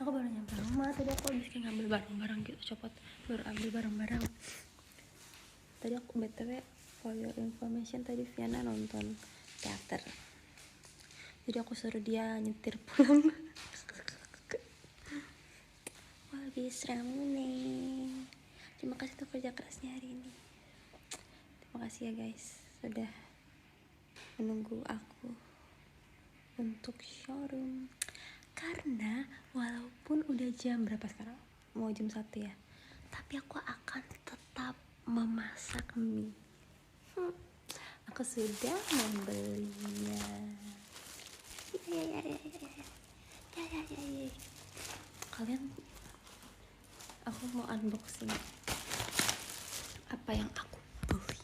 Aku baru nyampe rumah, tadi aku habis kayak ngambil barang-barang gitu, baru ambil barang-barang. Tadi aku BTW for your information, tadi Viana nonton teater, jadi aku suruh dia nyetir pulang. Wah, habis Ramune. Terima kasih untuk kerja kerasnya hari ini. Terima kasih ya guys, sudah menunggu aku untuk showroom. Karena walaupun udah jam berapa sekarang, mau jam 1 ya, tapi aku akan tetap memasak mie. Aku sudah membelinya. Kalian, aku mau unboxing apa yang aku beli.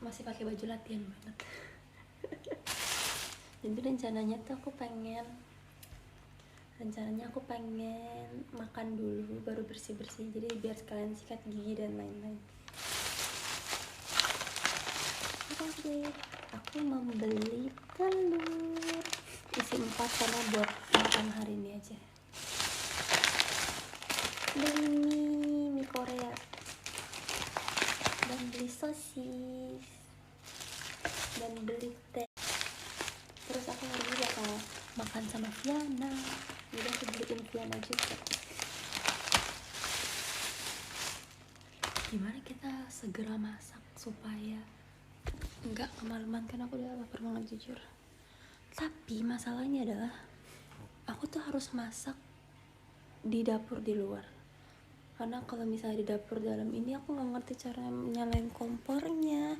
Masih pakai baju latihan banget. Jadi rencananya aku pengen makan dulu baru bersih-bersih, jadi biar sekalian sikat gigi dan lain-lain. Oke, aku membeli telur isi 4 karena buat makan hari ini aja. Beli mie Korea dan beli sosis dan beli teh. Terus aku nanti bakal makan sama Viana, jadi aku beliin Viana juga. Gimana kita segera masak supaya nggak kemalaman, kan aku udah lapar banget jujur. Tapi masalahnya adalah aku tuh harus masak di dapur di luar, karena kalau misalnya di dapur dalam ini aku nggak ngerti cara nyalain kompornya.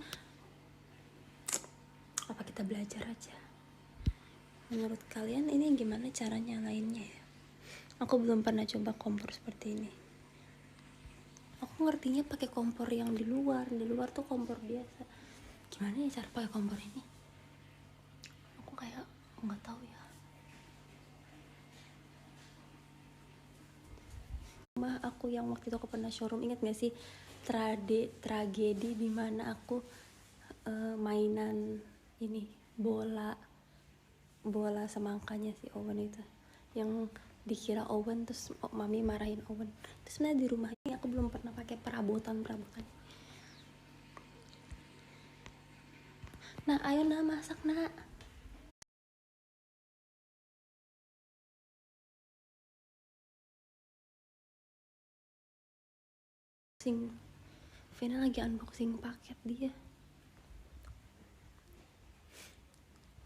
Apa kita belajar aja? Menurut kalian ini gimana cara nyalainnya ya? Aku belum pernah coba kompor seperti ini. Aku ngertinya pakai kompor yang di luar tuh kompor biasa. Gimana ya cara pakai kompor ini? Aku kayak nggak tahu ya. Rumah aku yang waktu itu aku pernah showroom, ingat gak sih tragedi dimana aku mainan ini bola semangkanya si Owen itu, yang dikira Owen, terus mami marahin Owen. Terus sebenarnya di rumah ini aku belum pernah pakai perabotan. Nah, ayo nak masak nak. Vina lagi unboxing paket dia.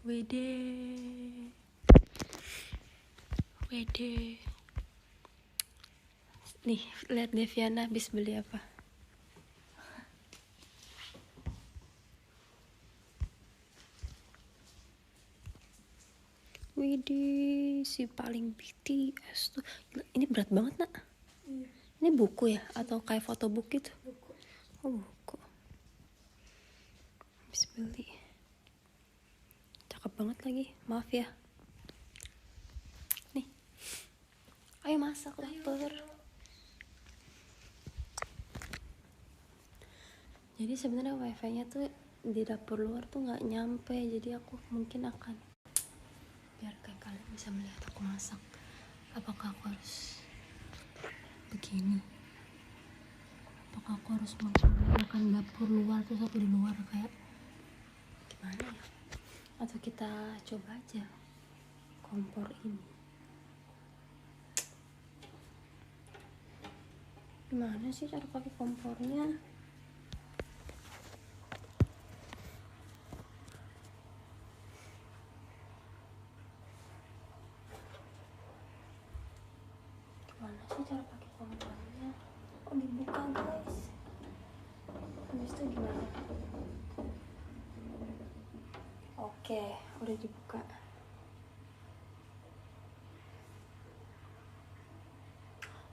Wede. Nih, lihat deh Viana habis beli apa. Widih, si paling BTS tuh. Gila, ini berat banget nak. Iya. Ini buku ya atau kayak photobook gitu? Buku. Oh, buku. Habis beli. Cakep banget lagi, maaf ya. Nih, ayo masak, lapar. Jadi sebenarnya wifi-nya tuh di dapur luar tuh nggak nyampe, jadi aku mungkin akan, biar kayak kalian bisa melihat aku masak, apakah aku harus begini, apakah aku harus makan dapur luar terus aku di luar kayak gimana ya, atau kita coba aja kompor ini. Gimana sih cara pakai kompornya? Gimana sih cara pakai kompornya? Oh, dibuka guys. Habis itu gimana? Oke, udah dibuka.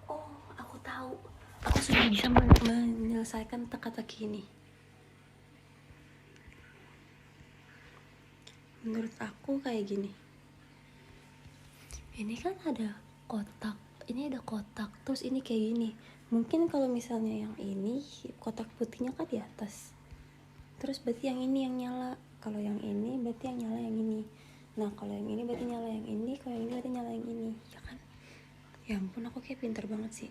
Oh, aku tahu. Aku sudah bisa menyelesaikan teka-teki ini. Menurut aku kayak gini. Ini kan ada kotak. Ini ada kotak. Terus ini kayak gini. Mungkin kalau misalnya yang ini kotak putihnya kan di atas. Terus berarti yang ini yang nyala. Kalau yang ini berarti yang nyala yang ini. Nah, kalau yang ini berarti nyala yang ini. Kalau yang ini berarti nyala yang ini. Ya kan? Ya ampun, aku kayak pinter banget sih.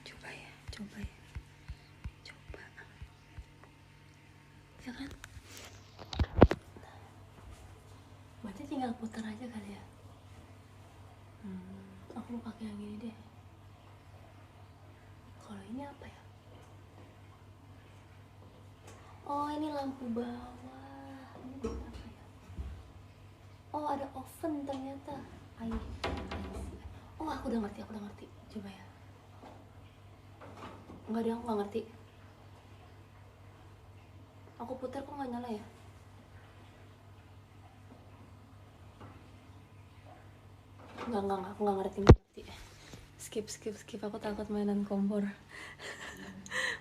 Coba ya, coba ya, coba. Ya kan? Berarti tinggal putar aja kali ya. Aku mau pakai yang ini deh. Kalau ini apa ya? Oh, ini lampu bawah. Ini buat apa ya? Oh, ada oven ternyata. Ayo. Oh, aku udah ngerti. Coba ya. Enggak deh, aku nggak ngerti. Aku putar kok nggak nyala ya? Enggak, aku nggak ngerti. Skip. Aku takut mainan kompor.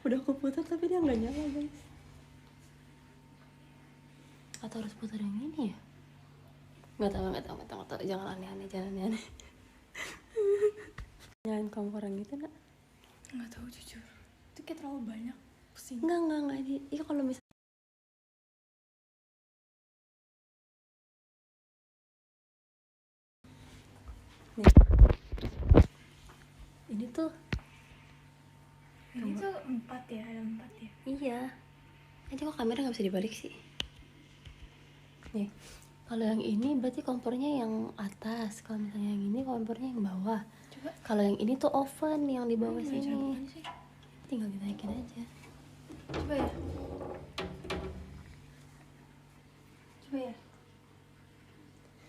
Udah aku putar tapi dia nggak nyala, guys. Atau harus putar yang ini ya? Nggak tahu. Jangan aneh-aneh. Nyalain kompor yang itu nak? Nggak tahu jujur. Itu kayak terlalu banyak. Pusing. Enggak. Iya kalau misalnya nih. Ini tuh Ini tuh 4 ya, ada 4 ya. iya. Aja kok kamera nggak bisa dibalik sih. Nih, kalau yang ini berarti kompornya yang atas. Kalau misalnya yang ini kompornya yang bawah. Coba. Kalau yang ini tuh oven yang di bawah Cara sini. bukannya sih? Tinggal dinaikin aja. Coba ya.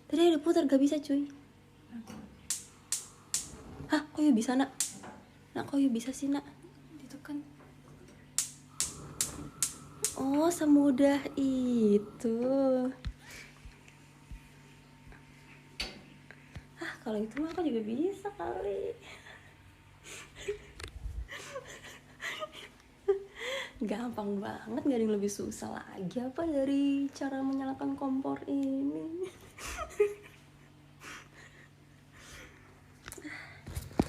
Tadi ada putar gak bisa cuy. Hah, kok ya bisa nak? Kok ya bisa sih nak? Ditekan. Oh, semudah itu. Kalau itu mah aku juga bisa kali. Gampang banget, gak ada yang lebih susah lagi apa dari cara menyalakan kompor ini.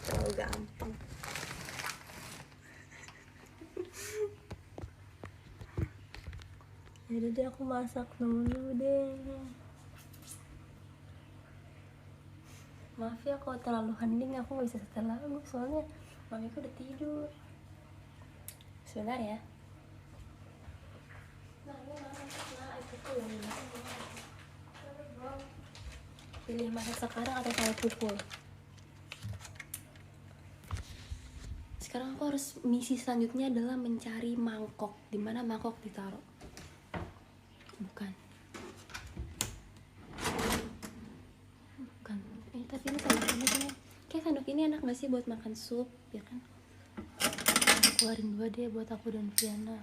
Terlalu gampang. Jadi deh aku masak dulu deh. Maaf ya kalau terlalu hening, aku gak bisa setel lagu soalnya mamiku udah tidur. Sebentar ya. Pilih masak sekarang atau saya pukul. Sekarang aku harus misi selanjutnya adalah mencari mangkok. Di mana mangkok ditaruh? Bukan. Tapi ini sanduk ini kan. Kayak sanduk ini enak gak sih buat makan sup, ya kan? Aku keluarin 2 deh buat aku dan Viana.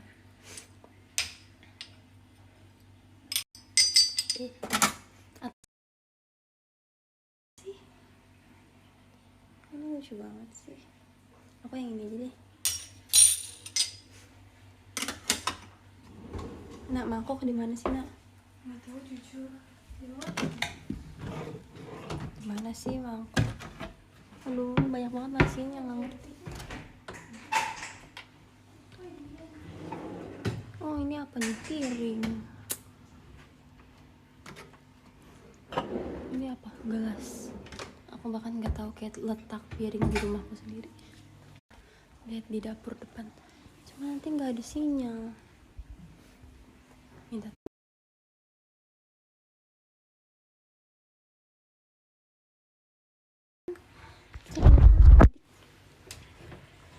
Ini lucu banget sih. Aku yang ini aja deh. Nak, mangkok di mana sih nak? Nggak tahu jujur. Mana sih mangkok? Aduh, banyak banget nasinya, nggak ngerti. Oh, ini apa nih? Piring. Ini apa? Gelas. Aku bahkan nggak tahu kayak letak piring di rumahku sendiri. Lihat di dapur depan. Cuma nanti nggak ada sinyal. Minta.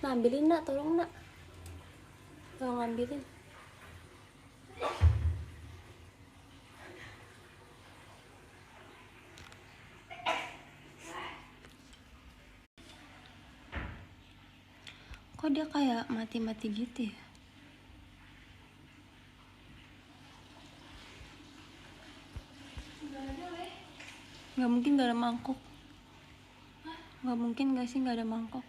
Nah, ambilin nak, tolong nak. Tolong ambilin. Kok dia kayak mati-mati gitu ya? Gak mungkin gak ada mangkok. Gak mungkin gak sih gak ada mangkok.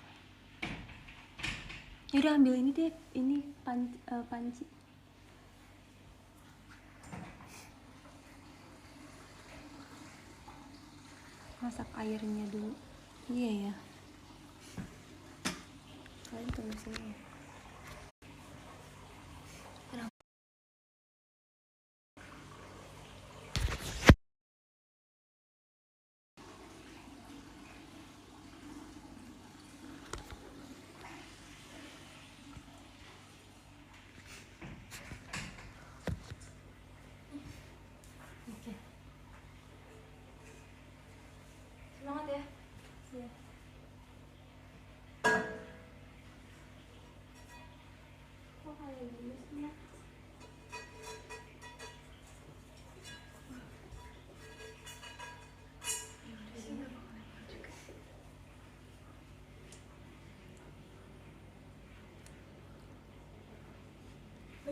Yaudah ambil ini deh. Ini panci. Masak airnya dulu. Iya ya. Kalian tunggu sini ya.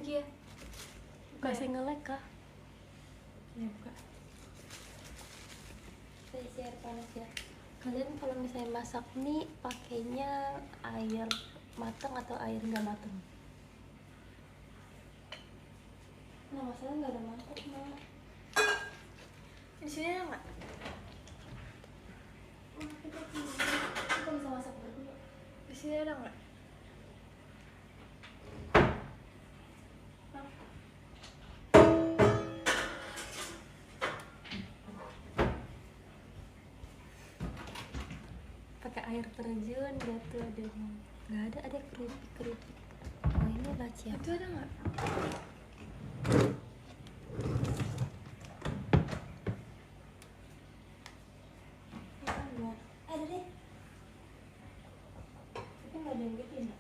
lagi ya. Masih nge-lag kah? Ya buka. Saya isi air panas ya. Kalian kalau misalnya masak nih pakainya air matang atau air nggak matang? Nah masalah nggak ada mangkok mak. Di sini ada nggak? Kita bisa masak berdua. Di sini ada nggak? Pakai air terjun gitu ada nggak ada keripik. Oh ini laci Itu ada nggak? ada deh tapi nggak ada yang gede ya.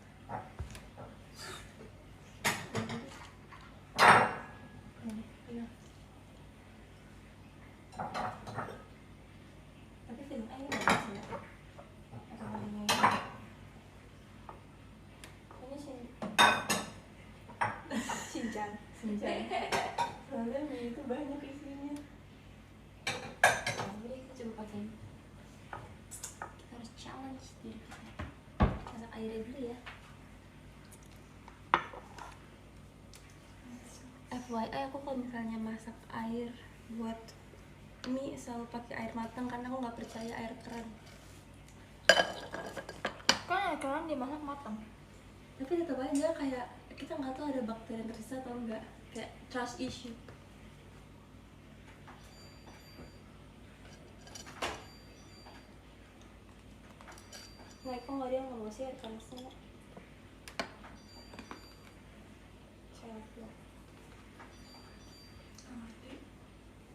Tapi film air nggak bisa ya? Atau ada yang ini Shinchan. soalnya mie itu banyak isinya. Jadi kita coba pakai kita harus challenge diri kita. Masak airnya dulu ya. FYI aku kalau misalnya masak air buat mie selalu pakai air matang karena aku nggak percaya air keran. Kan air keran dimasak matang. Tapi tetap aja kayak kita nggak tahu ada bakteri yang tersisa atau enggak, kayak trust issue. Nah, kok nggak dia nggak mau sih air panasnya? Coba.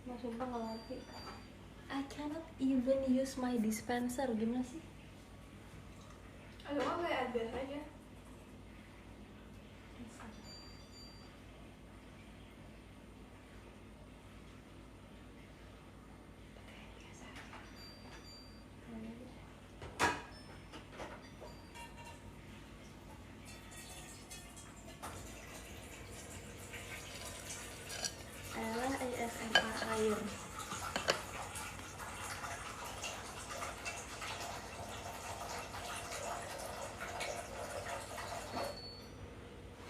Nah, sumpah nggak ngerti. I cannot even use my dispenser. Gimana sih? Aduh, kan kayak ada aja. Adalah ASMR air.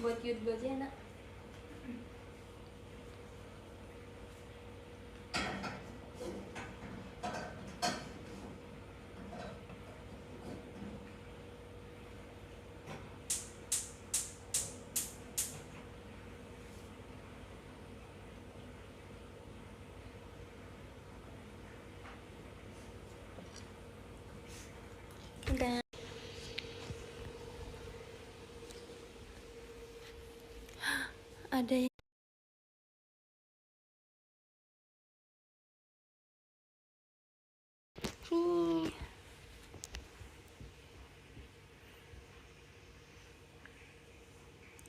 Buat YouTube aja enak. Udah. Ada yang nih.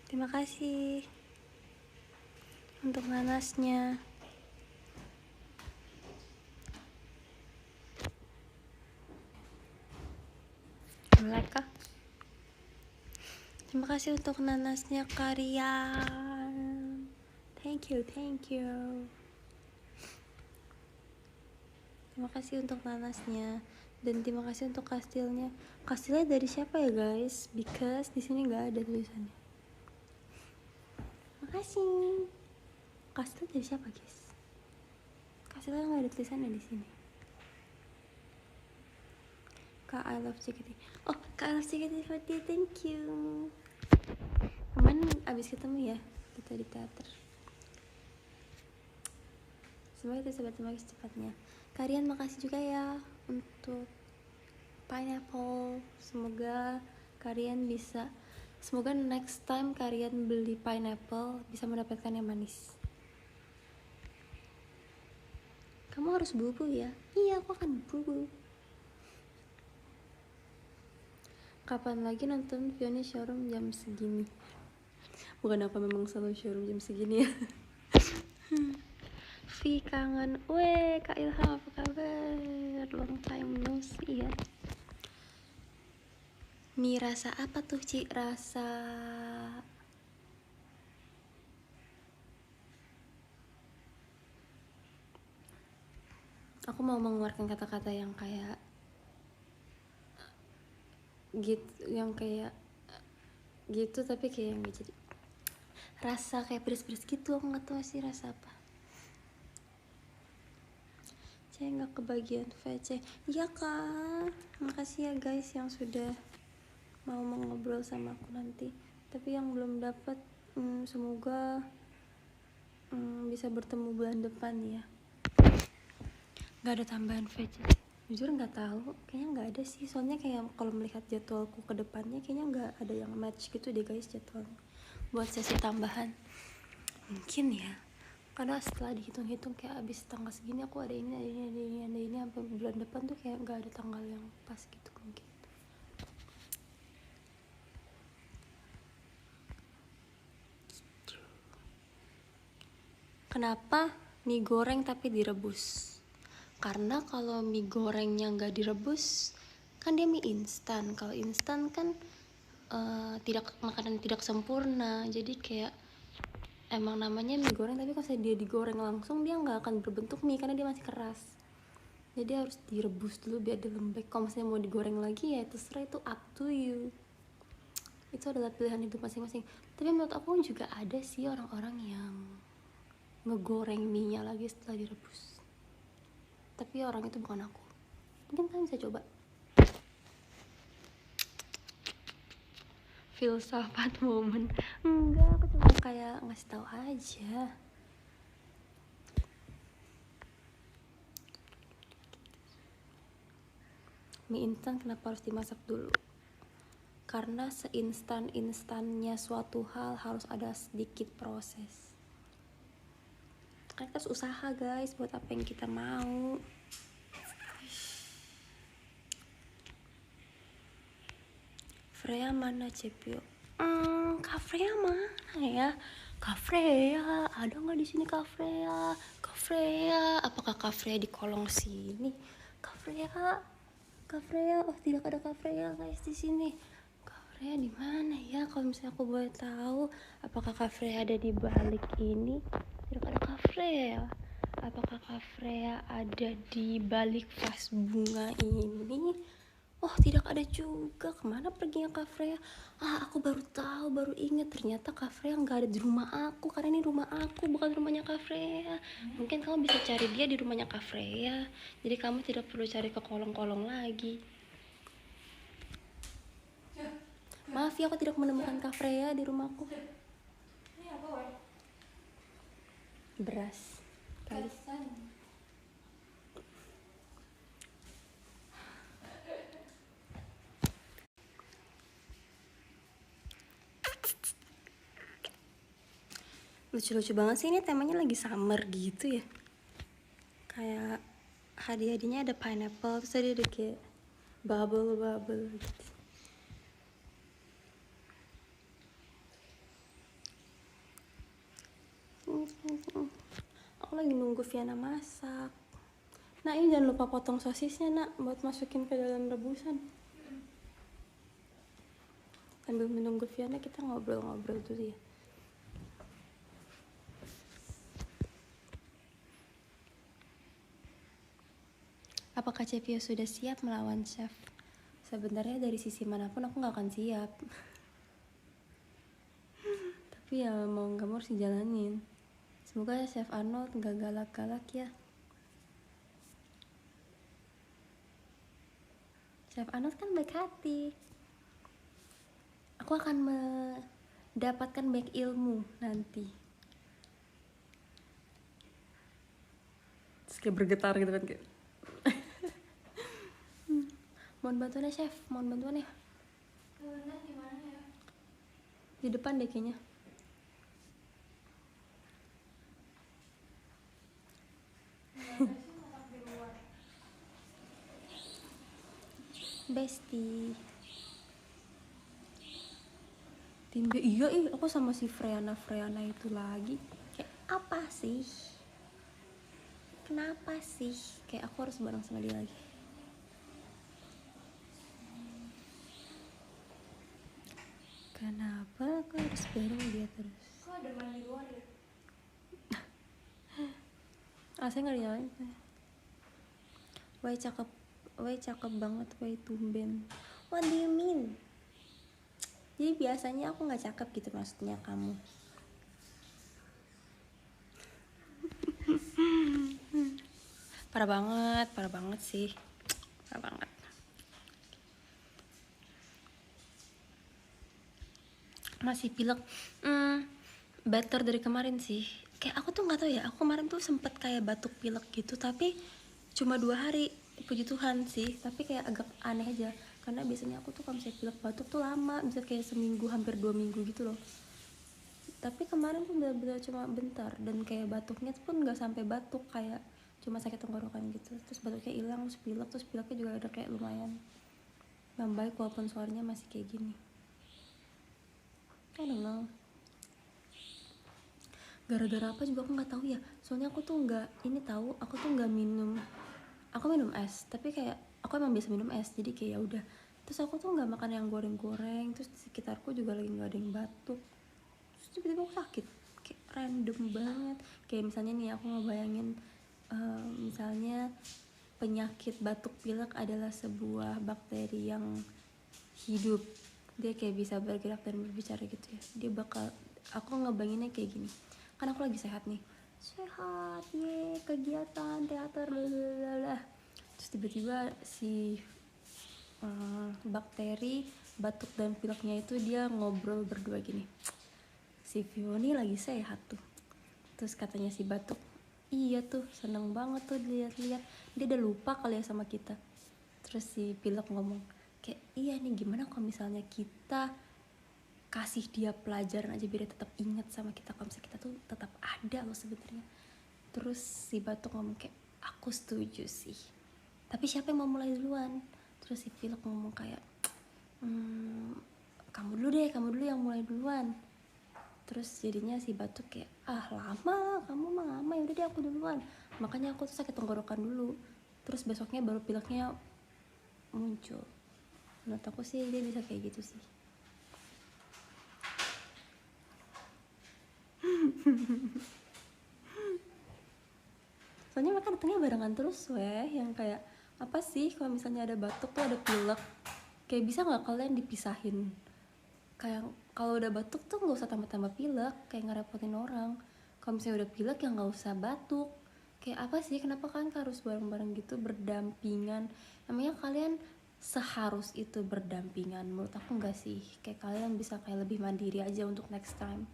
Terima kasih untuk nanasnya. Mereka. Terima kasih untuk nanasnya Karian. Thank you. Terima kasih untuk nanasnya dan terima kasih untuk kastilnya. Kastilnya dari siapa ya guys? Because di sini nggak ada tulisannya. Makasih. Kastil dari siapa guys? Kastilnya nggak ada tulisannya di sini. Kak I love JKT. Oh Kak I love JKT48. Thank you. Kemarin abis ketemu ya kita di teater. Semoga kita bisa bertemu lagi secepatnya. Kalian makasih juga ya untuk pineapple. Semoga kalian bisa, semoga next time kalian beli pineapple bisa mendapatkan yang manis. Kamu harus bubu ya? Iya, aku akan bubu. Kapan lagi nonton Fiona showroom jam segini? Bukan apa memang selalu showroom jam segini ya. Vi kangen. Weh, Kak Ilham apa kabar? Long time no see ya. Mie rasa apa tuh, Ci? Rasa aku mau mengeluarkan kata-kata yang kayak gitu, yang kayak gitu, tapi kayak yang jadi rasa kayak pedes-pedes gitu. Aku nggak tahu sih rasa apa. Saya nggak kebagian VC. Iya kan, makasih ya guys yang sudah mau ngobrol sama aku nanti. Tapi yang belum dapat, semoga bisa bertemu bulan depan ya. Nggak ada tambahan VC. Jujur nggak tahu, kayaknya nggak ada sih. Soalnya kayak kalau melihat jadwalku ke depannya, kayaknya nggak ada yang match gitu deh guys jadwalnya buat sesi tambahan. Mungkin ya, karena setelah dihitung-hitung kayak abis tanggal segini aku ada ini sampai bulan depan tuh kayak nggak ada tanggal yang pas gitu mungkin. Kenapa mie goreng tapi direbus? Karena kalau mie gorengnya nggak direbus kan dia mie instan. Kalau instan kan tidak, makanan tidak sempurna, jadi kayak emang namanya mie goreng, tapi kalau dia digoreng langsung dia nggak akan berbentuk mie karena dia masih keras. Jadi harus direbus dulu biar dia lembek. Kalau misalnya mau digoreng lagi ya terserah, itu up to you. Itu adalah pilihan hidup masing-masing. Tapi menurut aku juga ada sih orang-orang yang ngegoreng mie-nya lagi setelah direbus. Tapi orang itu bukan aku. Mungkin kalian bisa coba. Filsafat momen. Enggak, aku cuma kayak ngasih tahu aja. Mie instan kenapa harus dimasak dulu? Karena seinstan-instannya suatu hal harus ada sedikit proses. Kan kita harus usaha guys buat apa yang kita mau. Freya mana Cepio? Kak Freya mana ya? Kak Freya, ada nggak di sini Kak Freya? Kak Freya, apakah Kak Freya di kolong sini? Kak Freya, oh tidak ada Kak Freya guys di sini. Kak Freya di mana ya? Kalau misalnya aku boleh tahu, apakah Kak Freya ada di balik ini? Tidak ada Kak Freya. Apakah Kak Freya ada di balik vas bunga ini? Oh tidak ada juga. Kemana perginya Kak Freya? Aku baru tahu, baru ingat ternyata Kak Freya nggak ada di rumah aku, karena ini rumah aku bukan rumahnya Kak Freya. Mungkin kamu bisa cari dia di rumahnya Kak Freya, jadi kamu tidak perlu cari ke kolong-kolong lagi. Maaf ya, aku tidak menemukan Kak Freya di rumahku. Ini apa, Wak? Beras kali. Lucu-lucu banget sih, ini temanya lagi summer gitu ya. Kayak hadiah-hadiahnya ada pineapple, terus ada kayak bubble gitu. Aku lagi nunggu Viana masak. Nah ini jangan lupa potong sosisnya nak, buat masukin ke dalam rebusan. Sambil menunggu Viana kita ngobrol-ngobrol dulu ya. Apakah Cepio sudah siap melawan chef? Sebenarnya dari sisi manapun aku gak akan siap. Tapi ya mau gak mau harus dijalanin. Semoga Chef Arnold gak galak-galak ya. Chef Arnold kan baik hati. Aku akan mendapatkan banyak ilmu nanti. Terus kayak bergetar gitu kan kayak. Mohon bantuannya chef, mohon bantuannya. Di mana ya? Di depan deh kayaknya. Bestie. Timbe, iya aku sama si Freana itu lagi. Kayak apa sih? Kenapa sih? Kayak aku harus bareng sama dia lagi. Kenapa aku harus bareng dia terus? Kok ada mandi luar ya? Saya nggak dinyalain. Why cakep banget, why tumben. What do you mean? Jadi biasanya aku nggak cakep gitu maksudnya kamu. Parah banget sih, parah banget. Masih pilek, better dari kemarin sih. Kayak aku tuh nggak tahu ya, aku kemarin tuh sempet kayak batuk pilek gitu, tapi cuma 2 hari, puji Tuhan sih. Tapi kayak agak aneh aja, karena biasanya aku tuh kalau misalnya pilek batuk tuh lama, bisa kayak seminggu, hampir 2 minggu gitu loh. Tapi kemarin tuh bener-bener cuma bentar, dan kayak batuknya pun nggak sampai batuk, kayak cuma sakit tenggorokan gitu. Terus batuknya hilang, terus pileknya juga ada kayak lumayan membaik walaupun suaranya masih kayak gini. I don't know. Gara-gara apa juga aku nggak tahu ya. Soalnya aku tuh nggak minum. Aku minum es, tapi kayak aku emang biasa minum es, jadi kayak ya udah. Terus aku tuh nggak makan yang goreng-goreng. Terus di sekitarku juga lagi nggak ada yang batuk. Terus tiba-tiba aku sakit, kayak random banget. Kayak misalnya nih aku ngebayangin, misalnya penyakit batuk pilek adalah sebuah bakteri yang hidup, dia kayak bisa bergerak dan berbicara gitu ya. Dia bakal, aku ngebayanginnya kayak gini, kan aku lagi sehat nih, sehat ye, kegiatan teater lalala. Terus tiba-tiba si bakteri batuk dan pileknya itu dia ngobrol berdua gini, si Vioni lagi sehat tuh. Terus katanya si batuk, iya tuh seneng banget tuh dilihat-lihat, dia udah lupa kali ya sama kita. Terus si pilek ngomong kayak, iya nih gimana kalau misalnya kita kasih dia pelajaran aja biar dia tetap ingat sama kita, kalau misalnya kita tuh tetap ada loh sebenarnya. Terus si batuk ngomong kayak, aku setuju sih, tapi siapa yang mau mulai duluan? Terus si pilek ngomong kayak, kamu dulu yang mulai duluan. Terus jadinya si batuk kayak, lama, kamu mah lama, yaudah deh aku duluan. Makanya aku tuh sakit tenggorokan dulu, terus besoknya baru pileknya muncul. Menurut aku sih dia bisa kayak gitu sih. Soalnya mereka datangnya barengan terus yang kayak, apa sih kalau misalnya ada batuk tuh ada pilek, kayak bisa nggak kalian dipisahin? Kayak kalau udah batuk tuh nggak usah tambah-tambah pilek, kayak ngerepotin orang. Kalau misalnya udah pilek ya nggak usah batuk. Kayak apa sih, kenapa kalian harus bareng-bareng gitu, berdampingan? Namanya kalian seharus itu berdampingan? Menurut aku nggak sih, kayak kalian bisa kayak lebih mandiri aja untuk next time.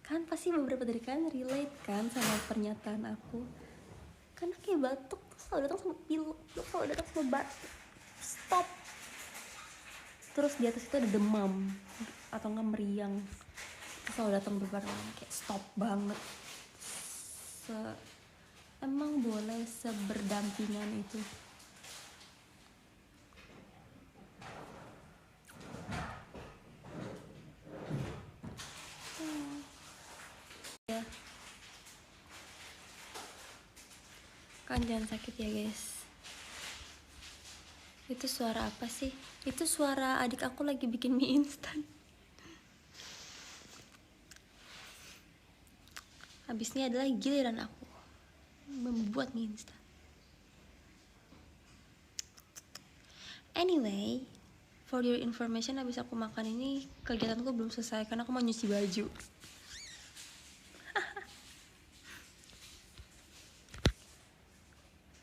Kan pasti beberapa dari kalian relate kan sama pernyataan aku, karena kayak batuk tuh selalu datang sama pilek, selalu datang sama batuk. Stop. Terus di atas itu ada demam atau enggak meriang, itu selalu datang berbarengan. Kayak stop banget. Emang boleh seberdampingan itu? Ya kan, jangan sakit ya guys. Itu suara apa sih? Itu suara adik aku lagi bikin mie instan. Habis ini adalah giliran aku membuat mie instan. Anyway, for your information, habis aku makan ini kegiatanku belum selesai karena aku mau nyuci baju.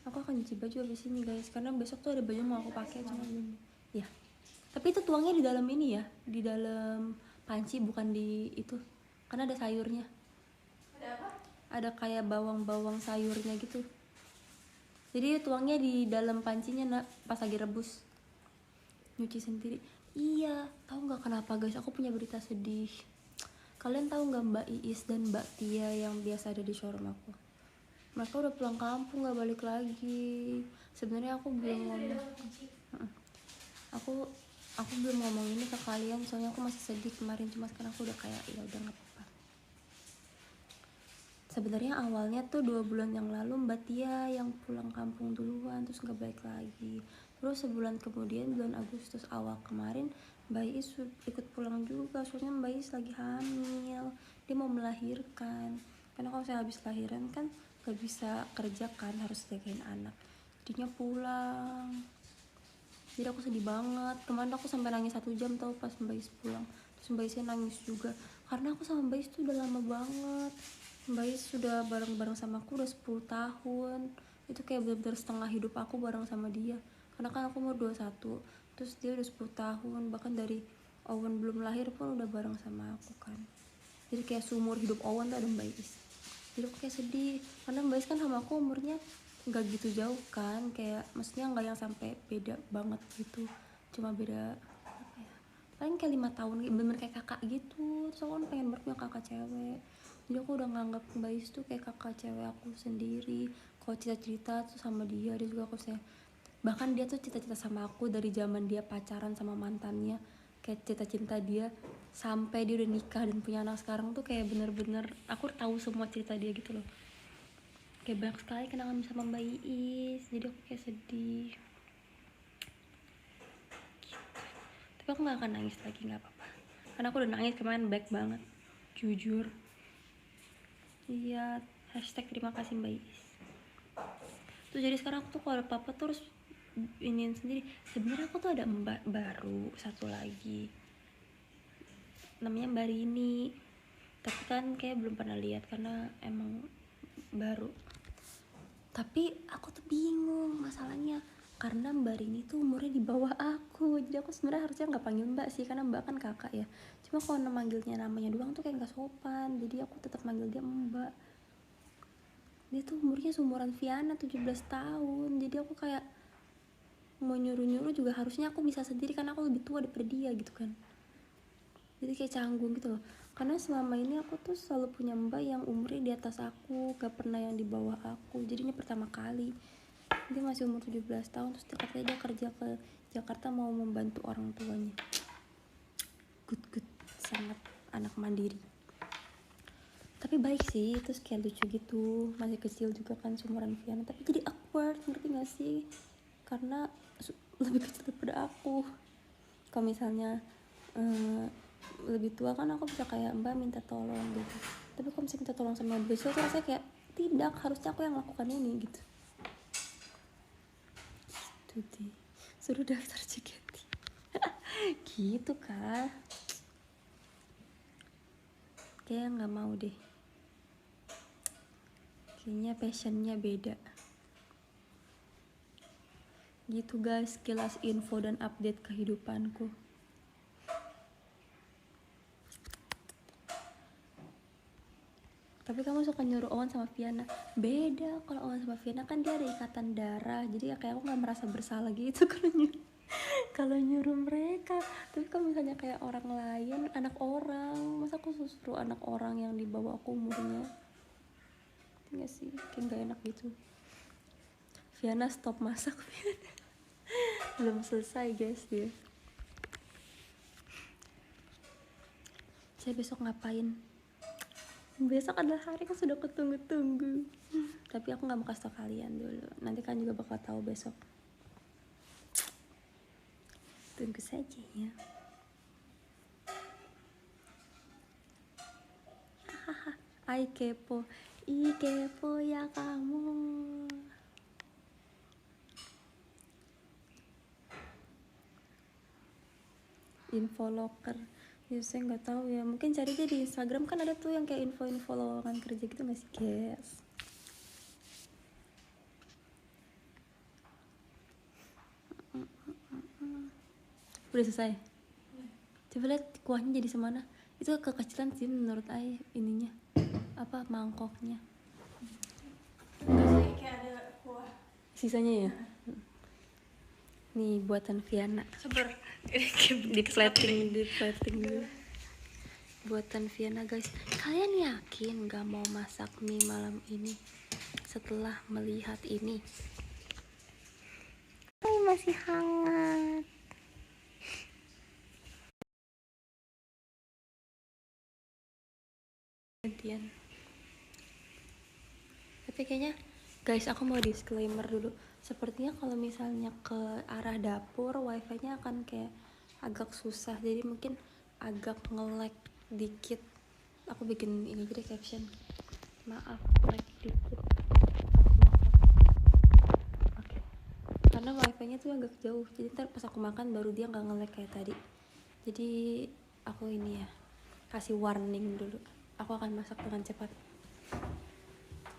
Aku akan nyuci baju habis ini guys, karena besok tuh ada baju mau aku pakai, cuma belum. Ya. Tapi itu tuangnya di dalam ini ya, di dalam panci, bukan di itu. Karena ada sayurnya. Ada apa? Ada kayak bawang-bawang sayurnya gitu. Jadi tuangnya di dalam pancinya pas lagi rebus. Nyuci sendiri. Iya, tahu nggak kenapa guys? Aku punya berita sedih. Kalian tahu nggak Mbak Iis dan Mbak Tia yang biasa ada di showroom aku? Mereka udah pulang kampung, nggak balik lagi. Sebenarnya aku belum ngomong. Aku belum ngomong ini ke kalian, soalnya aku masih sedih kemarin. Cuma sekarang aku udah kayak, ya udah nggak apa-apa. Sebenarnya awalnya tuh 2 bulan yang lalu Mbak Tia yang pulang kampung duluan, terus nggak balik lagi. Terus sebulan kemudian, bulan Agustus awal kemarin, Mbak Is ikut pulang juga, soalnya Mbak Is lagi hamil, dia mau melahirkan. Karena kalau saya habis lahiran kan gak bisa kerja kan, harus jagain anak, jadinya pulang. Jadi aku sedih banget, kemarin aku sampai nangis 1 jam tau pas Mbak Is pulang. Terus Mbak Isnya nangis juga, karena aku sama Mbak Is tuh udah lama banget. Mbak Is sudah bareng-bareng sama aku udah 10 tahun. Itu kayak bener-bener setengah hidup aku bareng sama dia. Karena kan aku umur 21, terus dia udah 10 tahun. Bahkan dari Owen belum lahir pun udah bareng sama aku kan. Jadi kayak seumur hidup Owen tuh ada Mbak Is. Jadi aku kayak sedih, karena Mbak Is kan sama aku umurnya nggak gitu jauh kan, kayak maksudnya nggak yang sampai beda banget gitu, cuma beda apa ya, paling kayak 5 tahun, bener kayak kakak gitu. Terus aku kan pengen banget punya kakak cewek, jadi aku udah nganggap Mbak Is tuh kayak kakak cewek aku sendiri. Kalau cerita-cerita tuh sama dia juga aku sayang. Bahkan dia tuh cita-cita sama aku dari zaman dia pacaran sama mantannya, kayak cita-cita dia sampai dia udah nikah dan punya anak sekarang tuh kayak bener-bener aku tahu semua cerita dia gitu loh. Kayak banyak sekali kenangan sama Mbak Iis, jadi aku kayak sedih gitu. Tapi aku gak akan nangis lagi, gak apa-apa, karena aku udah nangis kemarin baik banget, jujur. Iya, hashtag terima kasih Mbak Iis. Tuh jadi sekarang aku tuh kalau ada apa-apa terus iniin sendiri. Sebenarnya aku tuh ada mbak baru satu lagi, namanya Mbak Rini, tapi kan kayak belum pernah lihat karena emang baru. Tapi aku tuh bingung masalahnya, karena Mbak Rini tuh umurnya di bawah aku. Jadi aku sebenarnya harusnya nggak panggil Mbak sih, karena Mbak kan kakak ya. Cuma kalau manggilnya namanya doang tuh kayak nggak sopan, jadi aku tetap manggil dia Mbak. Dia tuh umurnya seumuran Viana, 17 tahun. Jadi aku kayak mau nyuruh-nyuruh juga harusnya aku bisa sendiri, karena aku lebih tua daripada dia gitu kan. Jadi kayak canggung gitu loh, karena selama ini aku tuh selalu punya mbak yang umurnya di atas aku, gak pernah yang di bawah aku. Jadi ini pertama kali dia masih umur 17 tahun, terus katanya dia kerja ke Jakarta mau membantu orang tuanya. Good, sangat anak mandiri, tapi baik sih. Terus kayak lucu gitu, masih kecil juga kan seumuran Viana, tapi jadi awkward, ngerti gak sih? Karena lebih kecil daripada aku. Kalau misalnya lebih tua kan aku bisa kayak Mbak minta tolong gitu, tapi kalau misalnya minta tolong sama besok tuh rasanya kayak tidak, harusnya aku yang lakukan ini gitu. Gitu deh, suruh daftar JKT gitu kan, kayak nggak mau deh, kayaknya passionnya beda gitu guys. Kilas info dan update kehidupanku. Tapi kamu suka nyuruh Owen sama Viana. Beda, kalau Owen sama Viana kan dia ada ikatan darah, jadi ya kayak aku nggak merasa bersalah gitu kalau nyuruh mereka. Tapi kalau misalnya kayak orang lain, anak orang, masa aku suruh anak orang yang di bawah aku umurnya? Enggak sih, kayak nggak enak gitu. Viana stop masak. Viana belum selesai guys dia. Saya besok ngapain? Besok adalah hari yang sudah kutunggu-tunggu, tapi aku nggak mau kasih tau kalian dulu, nanti kan juga bakal tahu besok. Tunggu saja ya. Ai kepo, kepo ya kamu. Info loker, ya saya nggak tahu ya, mungkin cari aja di Instagram, kan ada tuh yang kayak info-info lowongan kerja gitu nggak sih guys? Udah selesai. Coba lihat kuahnya jadi semana. Itu kekecilan sih menurut Ai ininya, apa, mangkoknya. Kayak ada kuah. Sisanya ya. Nih buatan Viana. Sabar. di plating dulu. Buatan Viana guys. Kalian yakin gak mau masak mie malam ini setelah melihat ini? Masih hangat. Gantian. Tapi kayaknya guys, aku mau disclaimer dulu. Sepertinya kalau misalnya ke arah dapur wifi-nya akan kayak agak susah, jadi mungkin agak nge-lag dikit. Aku bikin ini aja deh caption, maaf lag dikit aku masak. Oke. Karena wifi-nya tuh agak jauh, jadi ntar pas aku makan baru dia nggak nge-lag kayak tadi. Jadi aku ini ya kasih warning dulu, aku akan masak dengan cepat.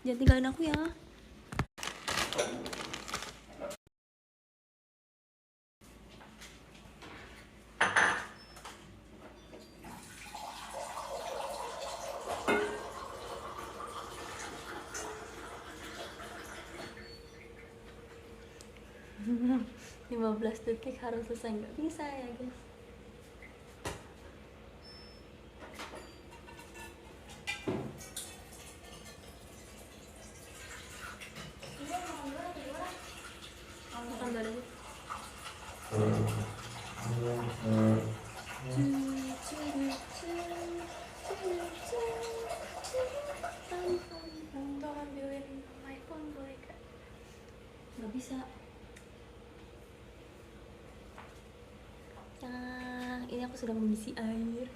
Jangan tinggalin aku ya. Hmm, 15 detik harus selesai, nggak bisa ya guys. Makan dulu aja. Untuk ngambilin my phone boleh gak? Nggak bisa. Nah, ini aku sedang mengisi air.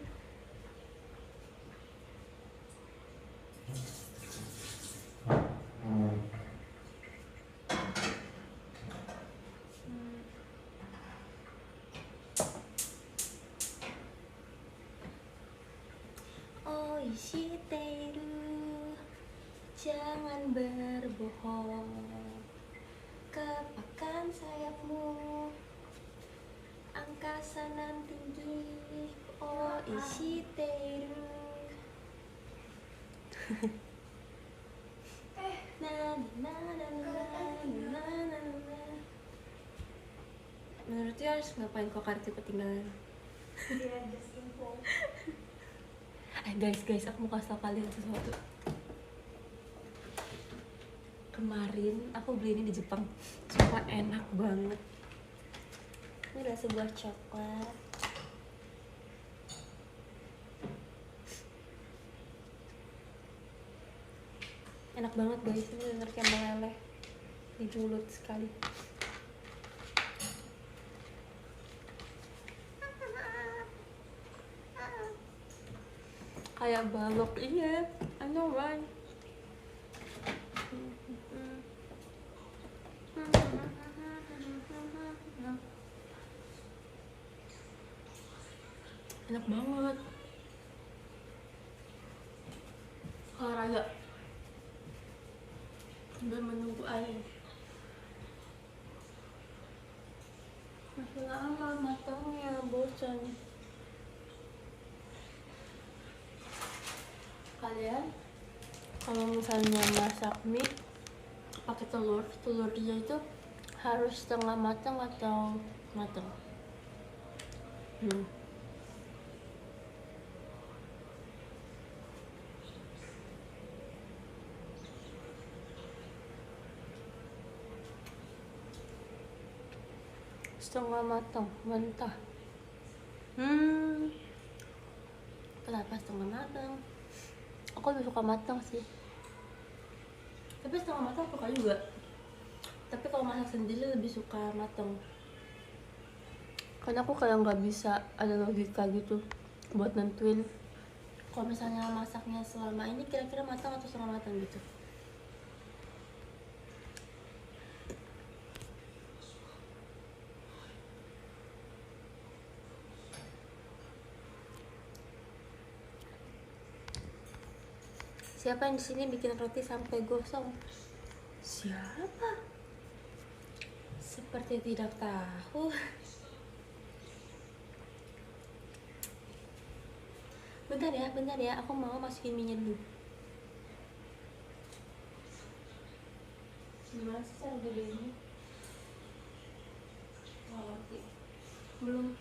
Oh Ishiteru, jangan berbohong, kepakan sayapmu, angkasa nan tinggi. Oh Ishiteru. Na na na na na na na. Menurut dia harus ngapain kok kartu ketinggalan? Iya, just info. Guys, aku mau kasih tau kalian sesuatu. Kemarin aku beli ini di Jepang, sumpah enak banget. Ini adalah sebuah coklat. Enak banget guys, ini bener kayak meleleh di mulut sekali. Kayak balok, iya, I know right. Enak banget. Olahraga sambil menunggu air. Masih lama matangnya, bosan. Kalian kalau misalnya masak mie pakai telurnya itu harus setengah matang atau matang? Setengah matang, mentah. Kenapa setengah matang? Aku lebih suka matang sih. Tapi setengah matang suka juga. Tapi kalau masak sendiri lebih suka matang. Karena aku kayak nggak bisa ada logika gitu buat nentuin kalau misalnya masaknya selama ini kira-kira matang atau setengah matang gitu. Siapa yang di sini bikin roti sampai gosong? Siapa? Seperti tidak tahu. Bentar ya, aku mau masukin minyak dulu. Gimana sih cara gedenya? Nggak ngerti.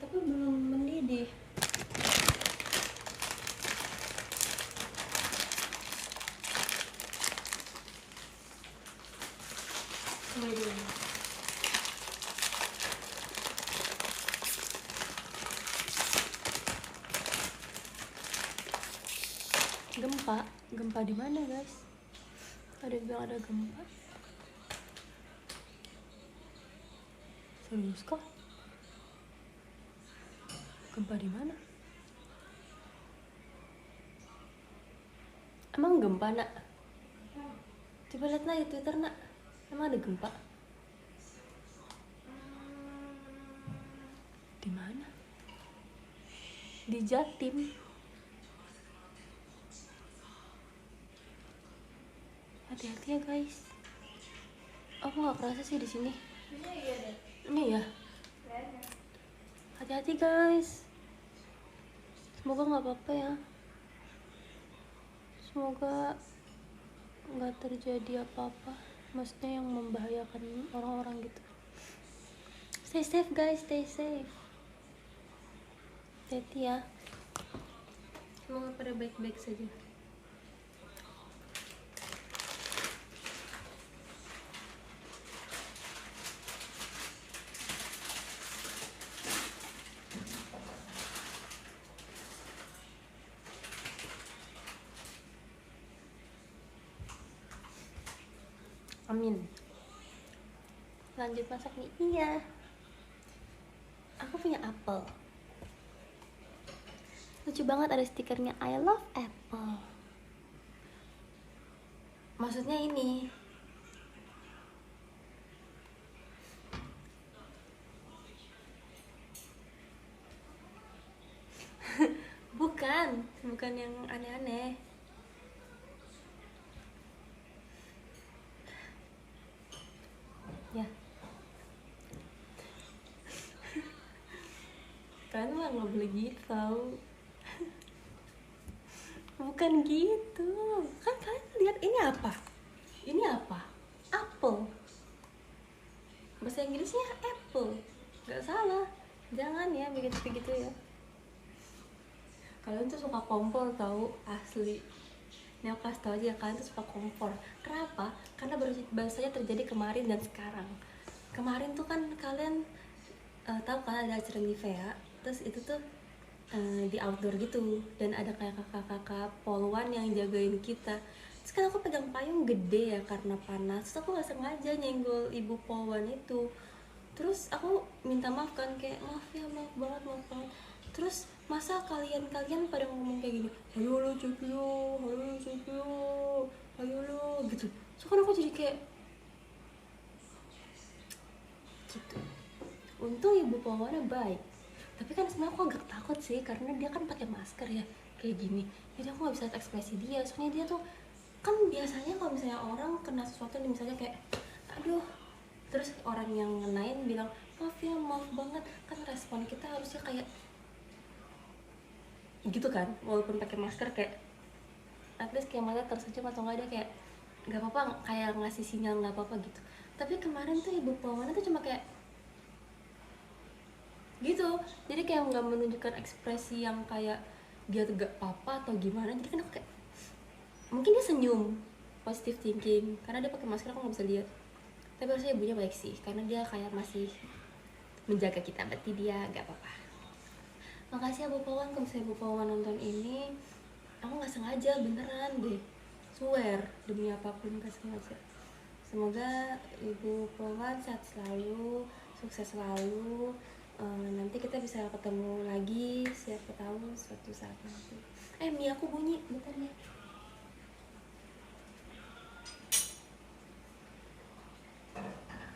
Tapi belum mendidih. Coba dulu. Gempa di mana guys? Ada yang bilang ada gempa. Serius kah? Gempa di mana? Emang gempa nak? Coba lihat nak di Twitter nak. Emang ada gempa? Di mana? Di Jatim. Hati-hati ya guys. Aku nggak kerasa sih di sini. Ini ya. Hati-hati guys. Semoga nggak apa-apa ya. Semoga nggak terjadi apa-apa. Maksudnya yang membahayakan orang-orang gitu. Stay safe guys, stay safe. Hati-hati ya. Semoga pada baik-baik saja. Amin. Lanjut masak nih. Iya. Aku punya apel. Lucu banget ada stikernya I love apple. Maksudnya ini. bukan yang aneh-aneh. Ya. Kalian mah nggak boleh gitu tau. Bukan gitu. Kan kalian lihat ini apa? Ini apa? Apple. Bahasa Inggrisnya apple. Gak salah. Jangan ya bikin begitu ya. Kalian tuh suka kompor tau, asli. Ini aku kasih tau aja, kalian tuh suka kompor. Kenapa? Karena bahasanya terjadi kemarin dan sekarang. Kemarin tuh kan kalian tahu kan ada acara Nivea. Terus itu tuh di outdoor gitu, dan ada kayak kakak-kakak poluan yang jagain kita. Terus kan aku pegang payung gede ya karena panas. Terus aku gak sengaja nyenggol ibu poluan itu. Terus aku minta maaf kan, kayak maaf ya, maaf banget. Terus masa kalian pada ngomong kayak gini, ayo lo Cekio, ayo lo gitu. So kan aku jadi kayak gitu. Untung ibu poluannya baik. Tapi kan sebenarnya aku agak takut sih karena dia kan pakai masker ya kayak gini. Jadi aku nggak bisa lihat ekspresi dia. Soalnya dia tuh kan biasanya kalau misalnya orang kena sesuatu nih, misalnya kayak aduh, terus orang yang ngenain bilang maaf ya, maaf banget, kan respon kita harusnya kayak gitu kan, walaupun pakai masker kayak at least kayak mata tersenyum atau nggak, dia kayak nggak apa-apa, kayak ngasih sinyal nggak apa-apa gitu. Tapi kemarin tuh ibu poluannya tuh cuma kayak gitu, jadi kayak nggak menunjukkan ekspresi yang kayak dia tuh gak apa-apa atau gimana. Jadi kan aku kayak mungkin dia senyum, positive thinking, karena dia pakai masker aku nggak bisa lihat. Tapi harusnya ibunya baik sih, karena dia kayak masih menjaga kita, berarti dia gak apa-apa. Makasih ya Bu Pawan, kalau misalnya Bu Pawan nonton ini, aku nggak sengaja, beneran deh, swear demi apapun nggak sengaja. Semoga Ibu Pawan sehat selalu, sukses selalu. Nanti kita bisa ketemu lagi, siapa tahu suatu saat nanti. Mie aku bunyi, bentar ya.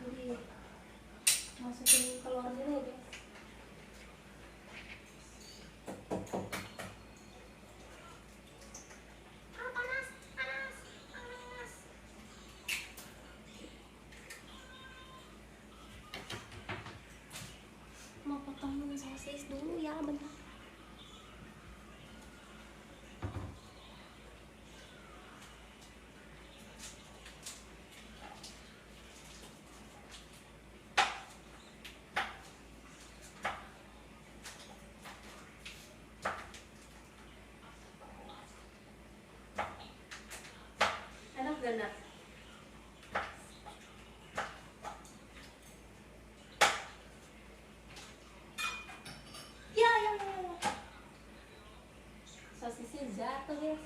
Jadi masukin keluar dulu ya. Mau potong sosis dulu ya, bentar. Enak gak nak? Ya. Sosisnya jatuh guys.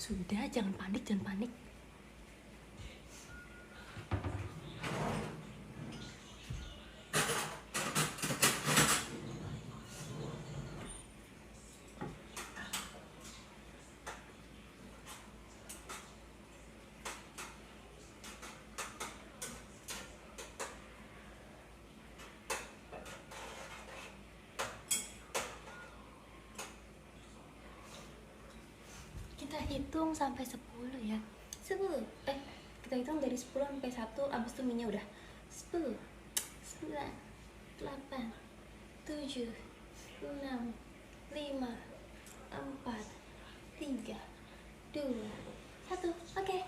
Sudah, jangan panik, jangan panik. Kita hitung sampai 10 ya. 10. Kita hitung dari 10 sampai 1, abis itu minyak udah. 10, 9, 8, 7, 6, 5, 4, 3, 2, 1. Oke.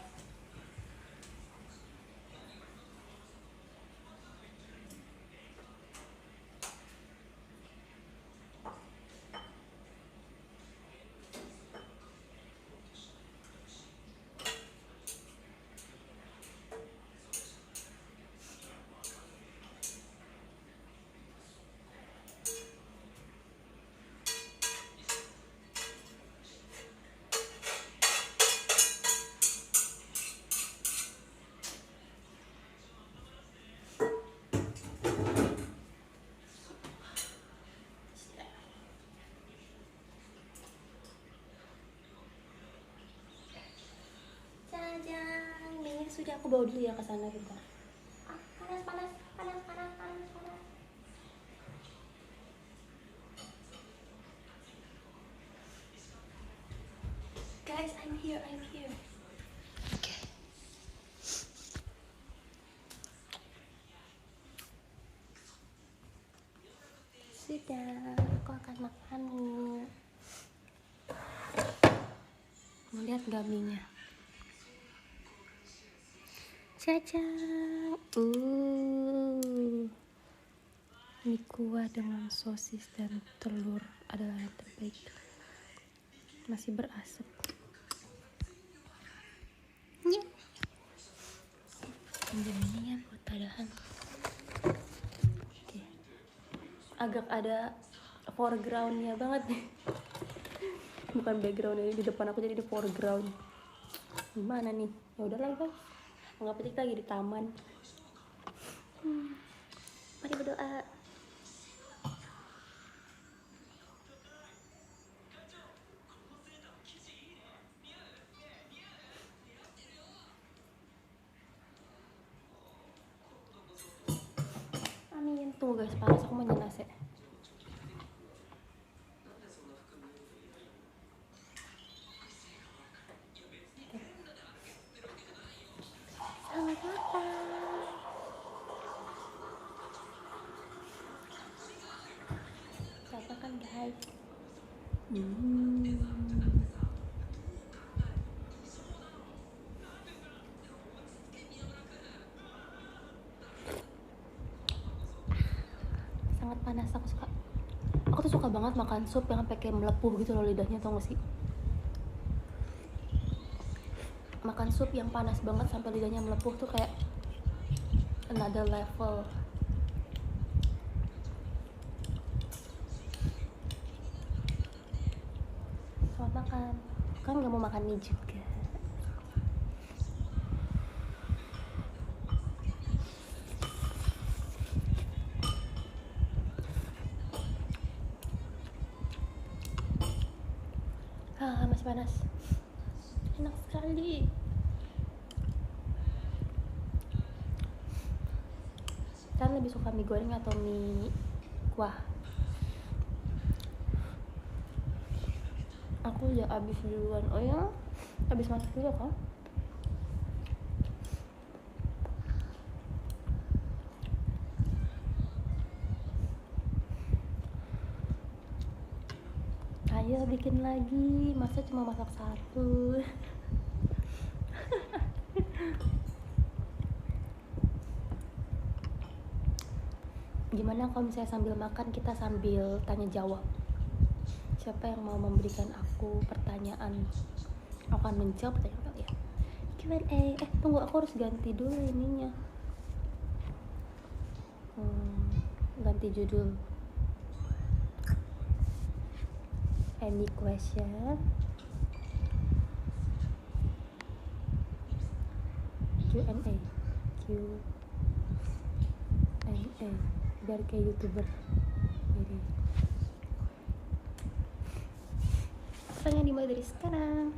Jangan, minyak sudah aku bawa dulu ya ke sana bentar. Panas, panas, panas, panas, panas, panas. Guys, I'm here, I'm here. Oke. Sudah, aku akan makan nih. Mau lihat gak mie-nya? Caca. Mie kuah dengan sosis dan telur adalah yang terbaik. Masih berasap. Ya. Ambil ini ya buat tadahan. Oke. Agak ada foregroundnya banget nih. Bukan background, ini di depan aku jadi di foreground. Gimana nih? Ya udahlah guys. Anggap aja kita lagi di taman. Mari berdoa. Amin. Tunggu guys, panas, aku mau nyalain AC. Selamat makan. Selamat makan guys. Sangat panas, aku tuh suka banget makan sup yang sampai kayak melepuh gitu loh lidahnya, tau gak sih? Makan sup yang panas banget sampai lidahnya melepuh tuh kayak another level. Selamat makan. Kan gak mau makan mie juga. Masih panas. Enak sekali. Kalian lebih suka mie goreng atau mie kuah? Aku udah habis duluan. Oh ya? Habis masak juga kan? Ayo bikin lagi. Masa cuma masak satu? Gimana kalau misalnya sambil makan kita sambil tanya jawab? Siapa yang mau memberikan aku pertanyaan? Aku akan menjawab pertanyaan kalian. Q&A. Tunggu, aku harus ganti dulu ininya. Ganti judul. Any question? Q&A biar kayak YouTuber. Jadi pertanyaan dimulai dari sekarang.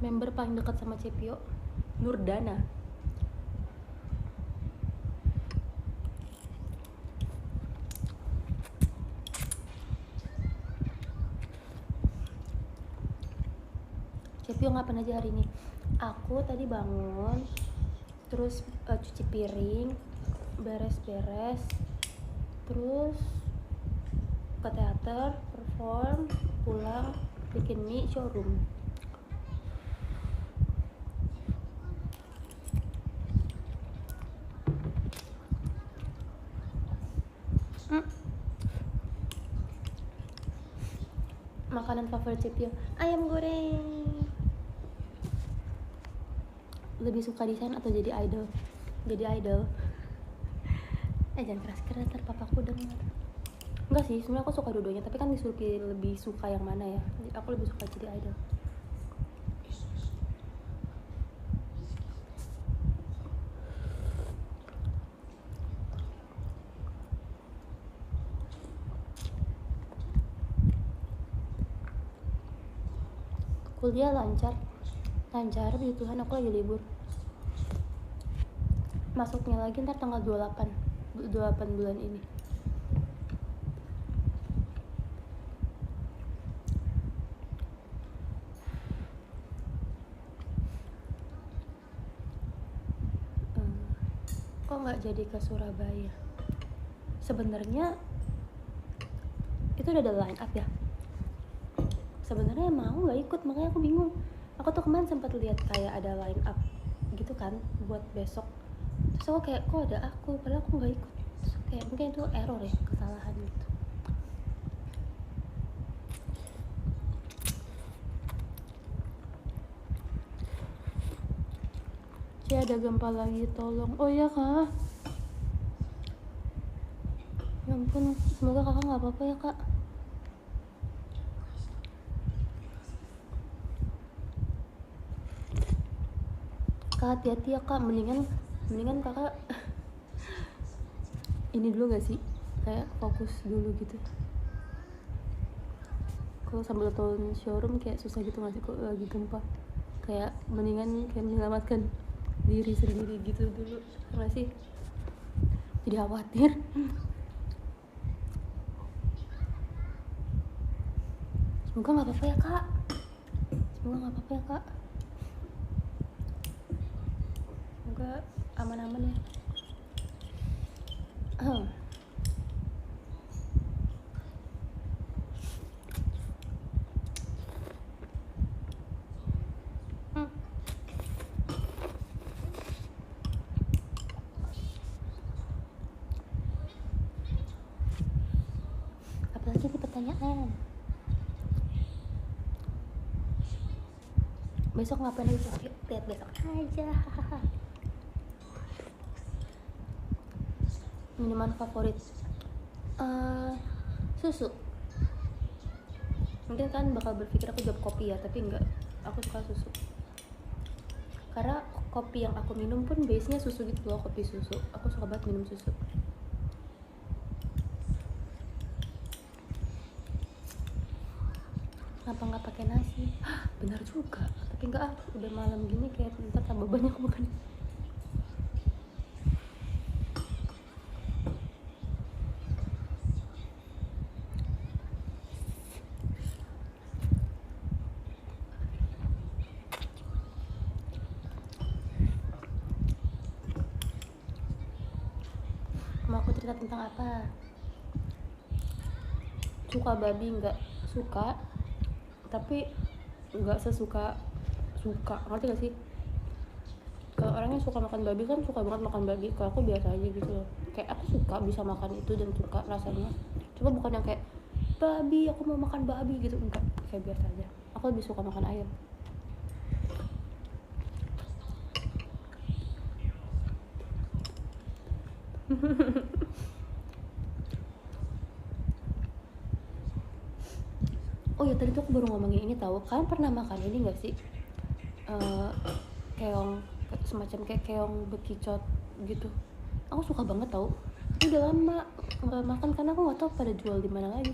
Member paling dekat sama Cepio, Nurdana. Cepio ngapain aja hari ini? Aku tadi bangun, terus cuci piring, beres-beres, terus ke teater, perform, pulang, bikin mie, showroom. Makanan favorit Cepio, ayam goreng. Lebih suka desain atau jadi idol? Jadi idol. Jangan keras-keras, ntar papaku denger. Enggak sih, sebenarnya aku suka dua-duanya, tapi kan disuruh lebih suka yang mana ya. Jadi aku lebih suka jadi idol. Kuliah lancar, puji Tuhan aku lagi libur. Masuknya lagi ntar tanggal 28 bulan ini. Kok nggak jadi ke Surabaya? Sebenarnya itu udah ada line up ya. Sebenarnya mau nggak ikut, makanya aku bingung. Aku tuh kemarin sempat lihat kayak ada line up gitu kan buat besok. Terus aku kayak kok ada aku, padahal aku nggak ikut. Terus kayak mungkin itu error ya, kesalahan gitu. Ada gempa lagi, tolong. Oh iya kak, ya ampun, semoga kakak nggak apa-apa ya kak. Kak hati-hati ya kak, mendingan kakak ini dulu nggak sih, kayak fokus dulu gitu. Kalau sambil nonton showroom kayak susah gitu nggak sih kok lagi gempa. Kayak mendingan kayak menyelamatkan diri sendiri gitu dulu, nggak sih? Jadi khawatir. Semoga nggak apa-apa ya kak. Semoga aman-aman ya. Apalagi nih pertanyaan? Besok ngapain lagi? Lihat besok aja. Minuman favorit susu. Mungkin kan bakal berpikir aku jawab kopi ya, tapi enggak, aku suka susu. Karena kopi yang aku minum pun base-nya susu gitu loh, kopi susu. Aku suka banget minum susu. Kenapa nggak pakai nasi? Benar juga, tapi enggak udah malam gini kayak ntar tambah banyak makan. Mau aku cerita tentang apa? Suka babi nggak? Suka, tapi nggak suka, ngerti gak sih? Kalau orang yang suka makan babi kan suka banget makan babi. Kalau aku biasa aja gitu loh. Kayak aku suka bisa makan itu dan suka rasanya. Cuma bukan yang kayak babi, aku mau makan babi gitu, enggak. Kayak biasa aja. Aku lebih suka makan ayam. Oh ya, tadi tuh aku baru ngomongin ini tahu. Kalian pernah makan ini nggak sih? Keong, semacam kayak keong bekicot gitu. Aku suka banget tahu. Tapi udah lama nggak makan karena aku nggak tahu pada jual di mana lagi.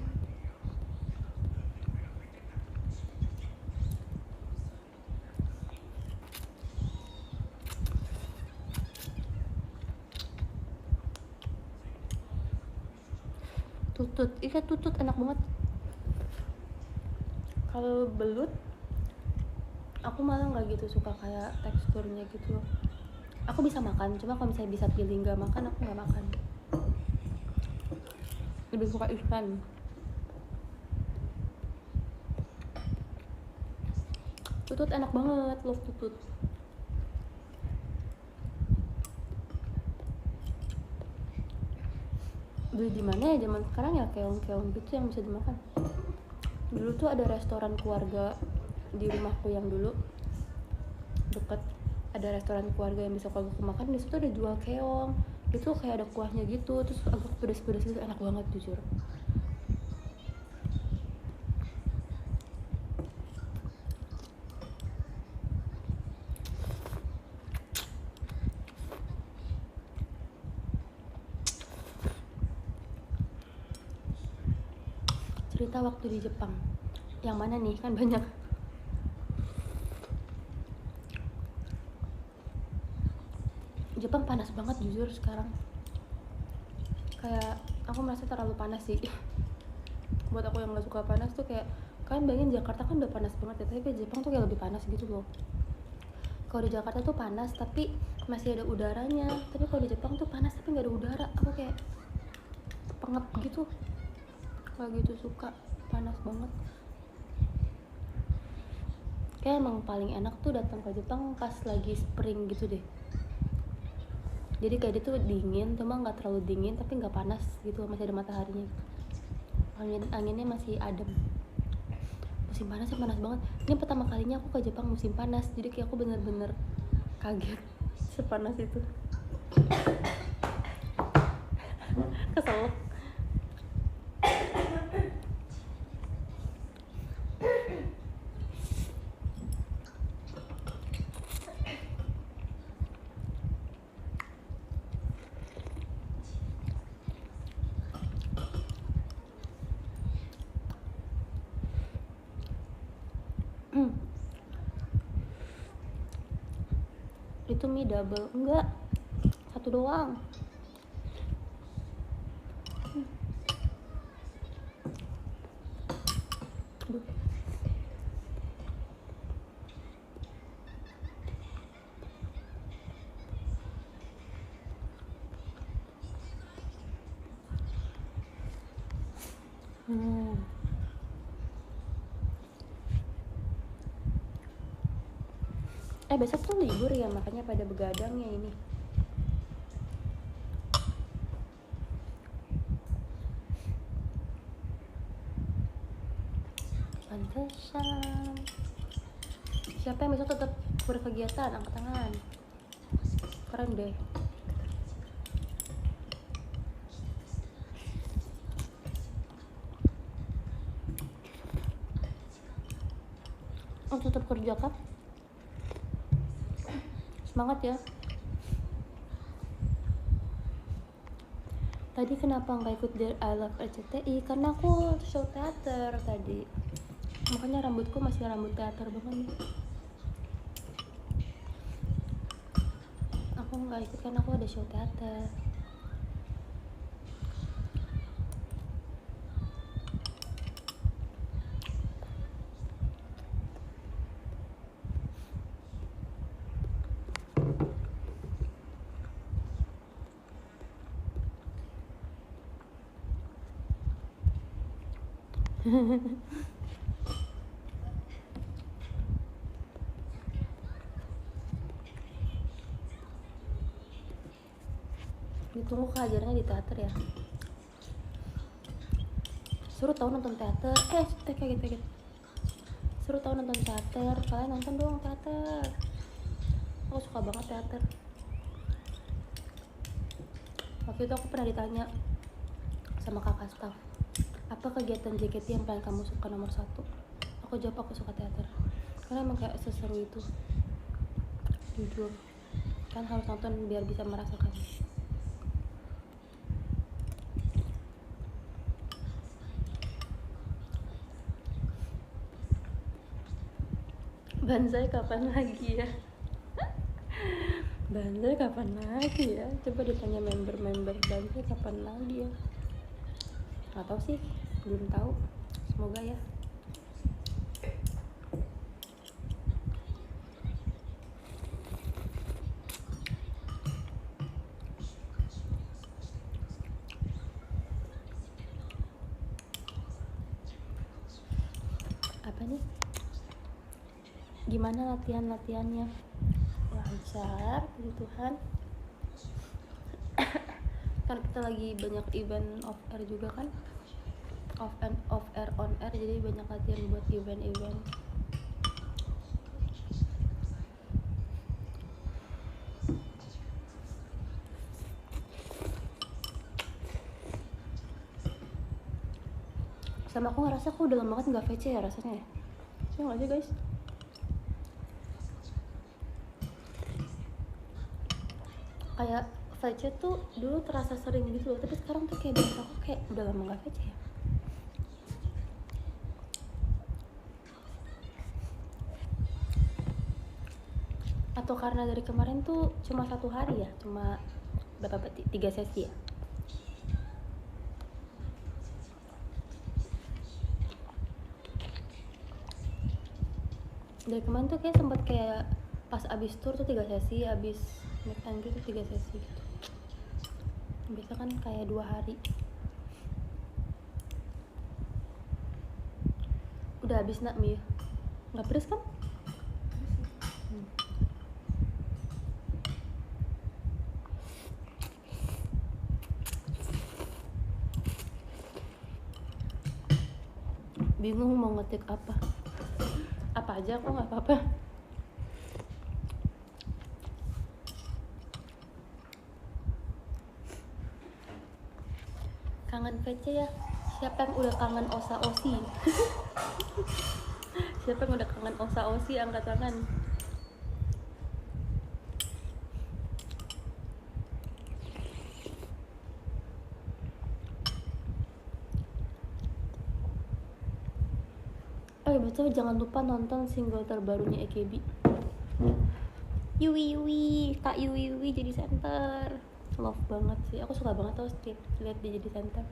Tutut, ikan tutut enak banget. Kalau belut, aku malah nggak gitu suka kayak teksturnya gitu. Aku bisa makan, cuma kalau misalnya bisa pilih nggak makan, aku nggak makan. Lebih suka ikan. Tutut enak banget, love tutut. Beli di mana ya zaman sekarang ya, keong-keong gitu yang bisa dimakan. Dulu tuh ada restoran keluarga di rumahku yang dulu deket, ada restoran keluarga yang bisa keluarga makan. Di situ ada jual keong, itu kayak ada kuahnya gitu, terus agak pedas-pedas gitu, enak banget jujur. Cerita waktu di Jepang, yang mana nih, kan banyak. Jepang panas banget jujur sekarang, kayak aku merasa terlalu panas sih. Buat aku yang gak suka panas tuh kayak, kalian bayangin Jakarta kan udah panas banget ya, tapi Jepang tuh kayak lebih panas gitu loh. Kalau di Jakarta tuh panas tapi masih ada udaranya, tapi kalau di Jepang tuh panas tapi nggak ada udara. Aku kayak pengep gitu, nggak gitu suka, panas banget. Kayak emang paling enak tuh datang ke Jepang pas lagi spring gitu deh. Jadi kayak dia tuh dingin, cuma nggak terlalu dingin tapi nggak panas gitu, masih ada mataharinya gitu. Anginnya masih adem. Musim panas sih panas banget. Ini pertama kalinya aku ke Jepang musim panas, jadi kayak aku bener-bener kaget sepanas itu. Kesel. Itu mie double, enggak, satu doang. Aduh. Besok tuh libur ya, makanya pada begadang ya ini. Pantesan. Siapa yang besok tetap berkegiatan, angkat tangan. Keren deh. Oh, tetap kerja kah? Semangat ya. Tadi kenapa nggak ikut Dear I Love RCTI? Karena aku show teater tadi, makanya rambutku masih rambut teater banget nih. Aku nggak ikut karena aku ada show teater. Ditunggu kehajarannya di teater ya. Suruh tahu nonton teater. Kayak gitu. Suruh tahu nonton teater. Kalian nonton dong teater. Aku suka banget teater. Waktu itu aku pernah ditanya sama kakak staff, Apa kegiatan JKT yang paling kamu suka nomor 1? Aku jawab aku suka teater, karena emang kayak seseru itu, jujur. Kan harus nonton biar bisa merasakan. Banzai kapan lagi ya? Banzai kapan lagi ya? Coba ditanya member-member Banzai kapan lagi ya? Nggak tahu sih, belum tahu. Semoga ya. Apa nih? Gimana latihannya? Lancar, puji Tuhan. Kan kita lagi banyak event off air juga kan, off air on air, jadi banyak latihan buat event-event. Sama aku ngerasa aku udah lama banget nggak VC ya rasanya ya. Ya nggak sih guys? Kayak VC tuh dulu terasa sering gitu loh, tapi sekarang tuh kayak biasa, aku kayak udah lama nggak VC ya. Atau karena dari kemarin tuh cuma 1 hari ya, cuma berapa 3 sesi ya. Dari kemarin tuh kayak sempet kayak pas abis tour tuh 3 sesi, abis meet and greet tuh 3 sesi gitu. Biasa kan kayak 2 hari. Udah habis nak mie? Nggak pedes kan? Bingung mau ngetik apa aja, aku nggak apa-apa. Kangen VC ya? Siapa yang udah kangen osa-osi? Siapa yang udah kangen osa-osi, angkat tangan. Betul, jangan lupa nonton single terbarunya AKB. Yui, Kak Yui jadi center. Love banget sih, aku suka banget tuh lihat dia jadi center.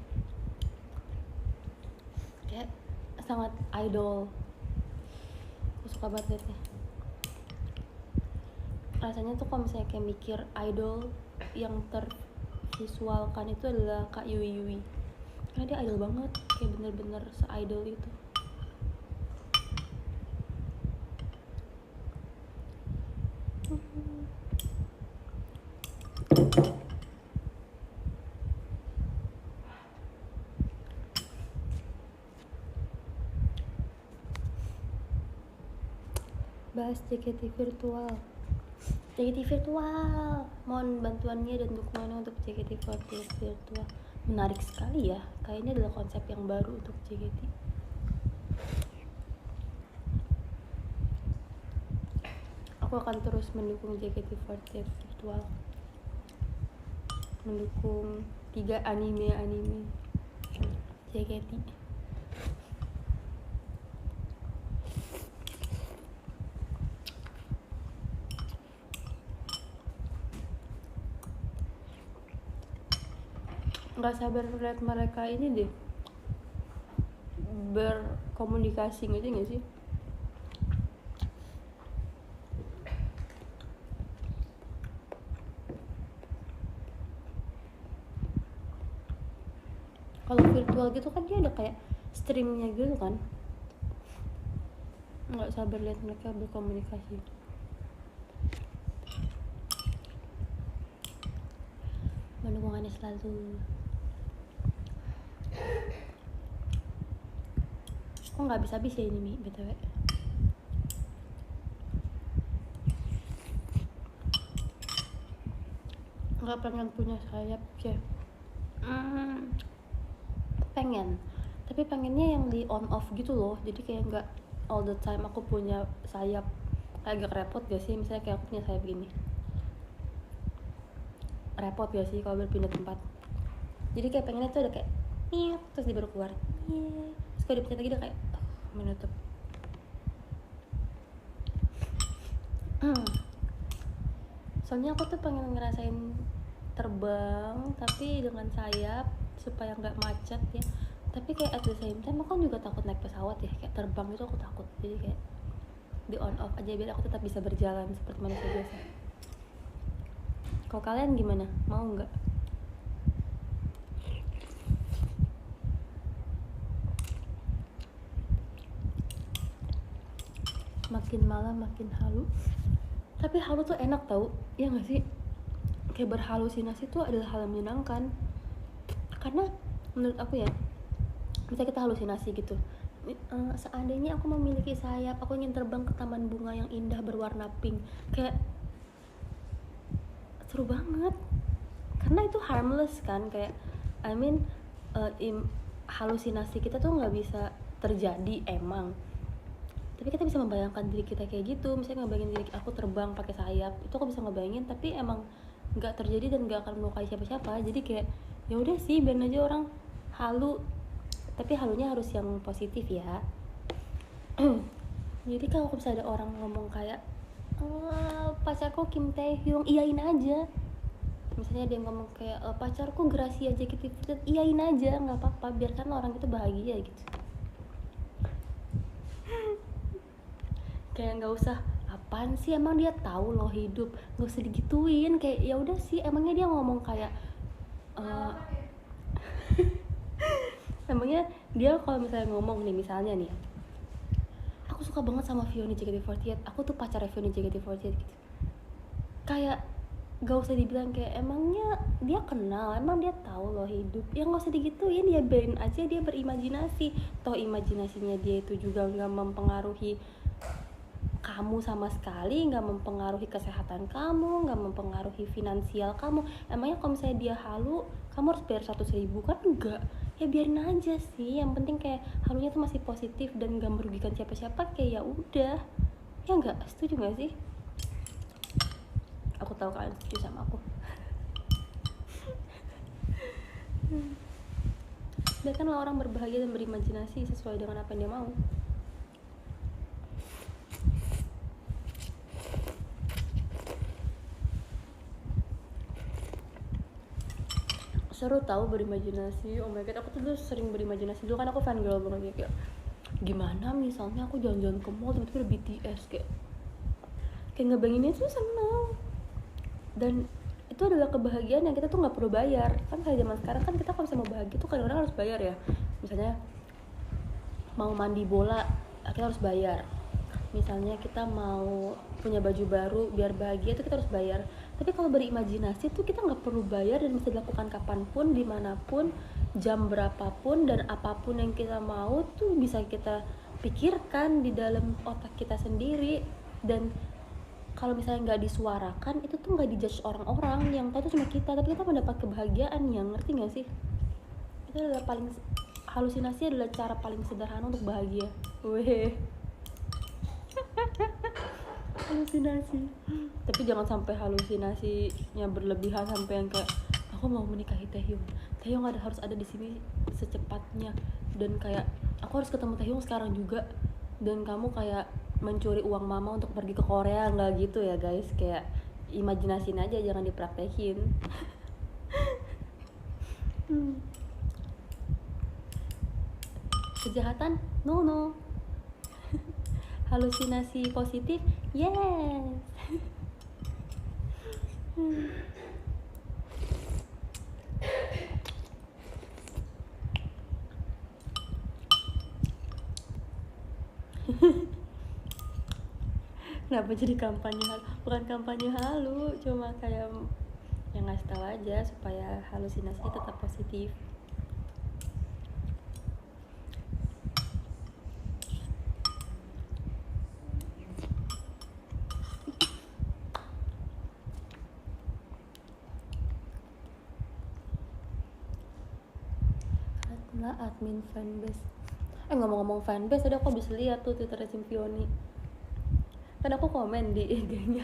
Kayak sangat idol. Aku suka banget liatnya. Rasanya tuh kalau misalnya kayak mikir idol yang tervisualkan itu adalah Kak Yui. Karena dia idol banget, kayak bener-bener se-idol itu. Bahas JKT virtual. Mohon bantuannya dan dukungannya untuk JKT48 virtual. Menarik sekali ya, kayaknya adalah konsep yang baru untuk JKT. Aku akan terus mendukung JKT48 virtual, mendukung 3 anime JKT. Nggak sabar lihat mereka ini deh berkomunikasi, ngerti nggak sih? Kalau virtual gitu kan dia ada kayak streamnya gitu kan, nggak sabar lihat mereka berkomunikasi. Dukungannya selalu. Kok nggak habis-habis ya ini mie btw. Nggak pengen punya sayap sih. Pengen, tapi pengennya yang di on off gitu loh, jadi kayak nggak all the time aku punya sayap. Agak repot gak sih misalnya kayak aku punya sayap gini, repot gak sih kalau berpindah tempat? Jadi kayak pengennya tuh ada kayak miep, terus dia baru keluar miep, terus kalau dipencet lagi dia kayak menutup. Soalnya aku tuh pengen ngerasain terbang tapi dengan sayap supaya nggak macet ya, tapi kayak at the same time aku kan juga takut naik pesawat ya, kayak terbang itu aku takut, jadi kayak di on off aja biar aku tetap bisa berjalan seperti manusia biasa. Kalau kalian gimana, mau nggak? Makin malam makin halu, tapi halu tuh enak tau, ya nggak sih? Kayak berhalusinasi tuh adalah hal yang menyenangkan, karena menurut aku ya, misalnya kita halusinasi gitu, seandainya aku memiliki sayap, aku ingin terbang ke taman bunga yang indah berwarna pink, kayak seru banget, karena itu harmless kan, kayak I mean halusinasi kita tuh nggak bisa terjadi emang, tapi kita bisa membayangkan diri kita kayak gitu. Misalnya ngebayangin diri aku terbang pakai sayap, itu aku bisa ngebayangin, tapi emang nggak terjadi dan nggak akan melukai siapa-siapa. Jadi kayak ya udah sih, biarin aja orang halu, tapi halunya harus yang positif ya. Jadi kalau misalnya ada orang ngomong kayak pacarku Kim Tae Hyung, iyain aja. Misalnya dia ngomong kayak pacarku Gracia JKT48, iyain aja, nggak apa-apa, biarkan orang itu bahagia gitu. Kayak nggak usah apaan sih, emang dia tahu lo hidup, nggak usah digituin. Kayak ya udah sih, emangnya dia ngomong kayak emangnya dia kalau misalnya ngomong nih, misalnya nih aku suka banget sama Vioni JKT48, aku tuh pacarnya Vioni JKT48 gitu, kayak gak usah dibilang kayak emangnya dia kenal, emang dia tahu lo hidup, ya nggak usah digituin, ya biarin aja dia berimajinasi. Toh imajinasinya dia itu juga nggak mempengaruhi kamu sama sekali, nggak mempengaruhi kesehatan kamu, nggak mempengaruhi finansial kamu. Emangnya kalau misalnya dia halu kamu harus bayar 100.000 kan? Enggak, ya biarin aja sih, yang penting kayak halunya tuh masih positif dan nggak merugikan siapa-siapa, kayak ya udah. Ya nggak, setuju nggak sih? Aku tahu kalian setuju sama aku. Biarkanlah orang berbahagia dan berimajinasi sesuai dengan apa yang dia mau. Seru tahu berimajinasi. Oh my god, aku tuh dulu sering berimajinasi. Dulu kan aku fan girl banget, kayak gimana misalnya aku jalan-jalan ke mall tiba-tiba ada BTS, kayak ngebayanginnya tuh seneng. Dan itu adalah kebahagiaan yang kita tuh nggak perlu bayar. Kan kayak zaman sekarang kan kita kalau misalnya mau bahagia tuh kadang-kadang harus bayar ya. Misalnya mau mandi bola, kita harus bayar. Misalnya kita mau punya baju baru biar bahagia, itu kita harus bayar. Tapi kalau berimajinasi tuh kita nggak perlu bayar dan bisa dilakukan kapanpun, dimanapun, jam berapapun, dan apapun yang kita mau tuh bisa kita pikirkan di dalam otak kita sendiri. Dan kalau misalnya nggak disuarakan, itu tuh nggak dijudge orang-orang, yang tahu tuh cuma kita, tapi kita mendapat kebahagiaan. Yang ngerti nggak sih? Itu adalah halusinasi adalah cara paling sederhana untuk bahagia. Weh. Halusinasi, tapi jangan sampai halusinasinya berlebihan sampai yang kayak aku mau menikahi Taehyung harus ada di sini secepatnya, dan kayak aku harus ketemu Taehyung sekarang juga, dan kamu kayak mencuri uang mama untuk pergi ke Korea. Nggak gitu ya guys, kayak imajinasin aja, jangan dipraktekin. Kejahatan no. Halusinasi positif, yes. Kenapa jadi kampanye halu? Bukan kampanye halu, cuma kayak yang ngasih tahu aja supaya halusinasi tetap positif. karena admin fanbase. Ngomong-ngomong fanbase, tadi aku bisa lihat tuh Twitter Simpioni. Kan aku komen di IG-nya.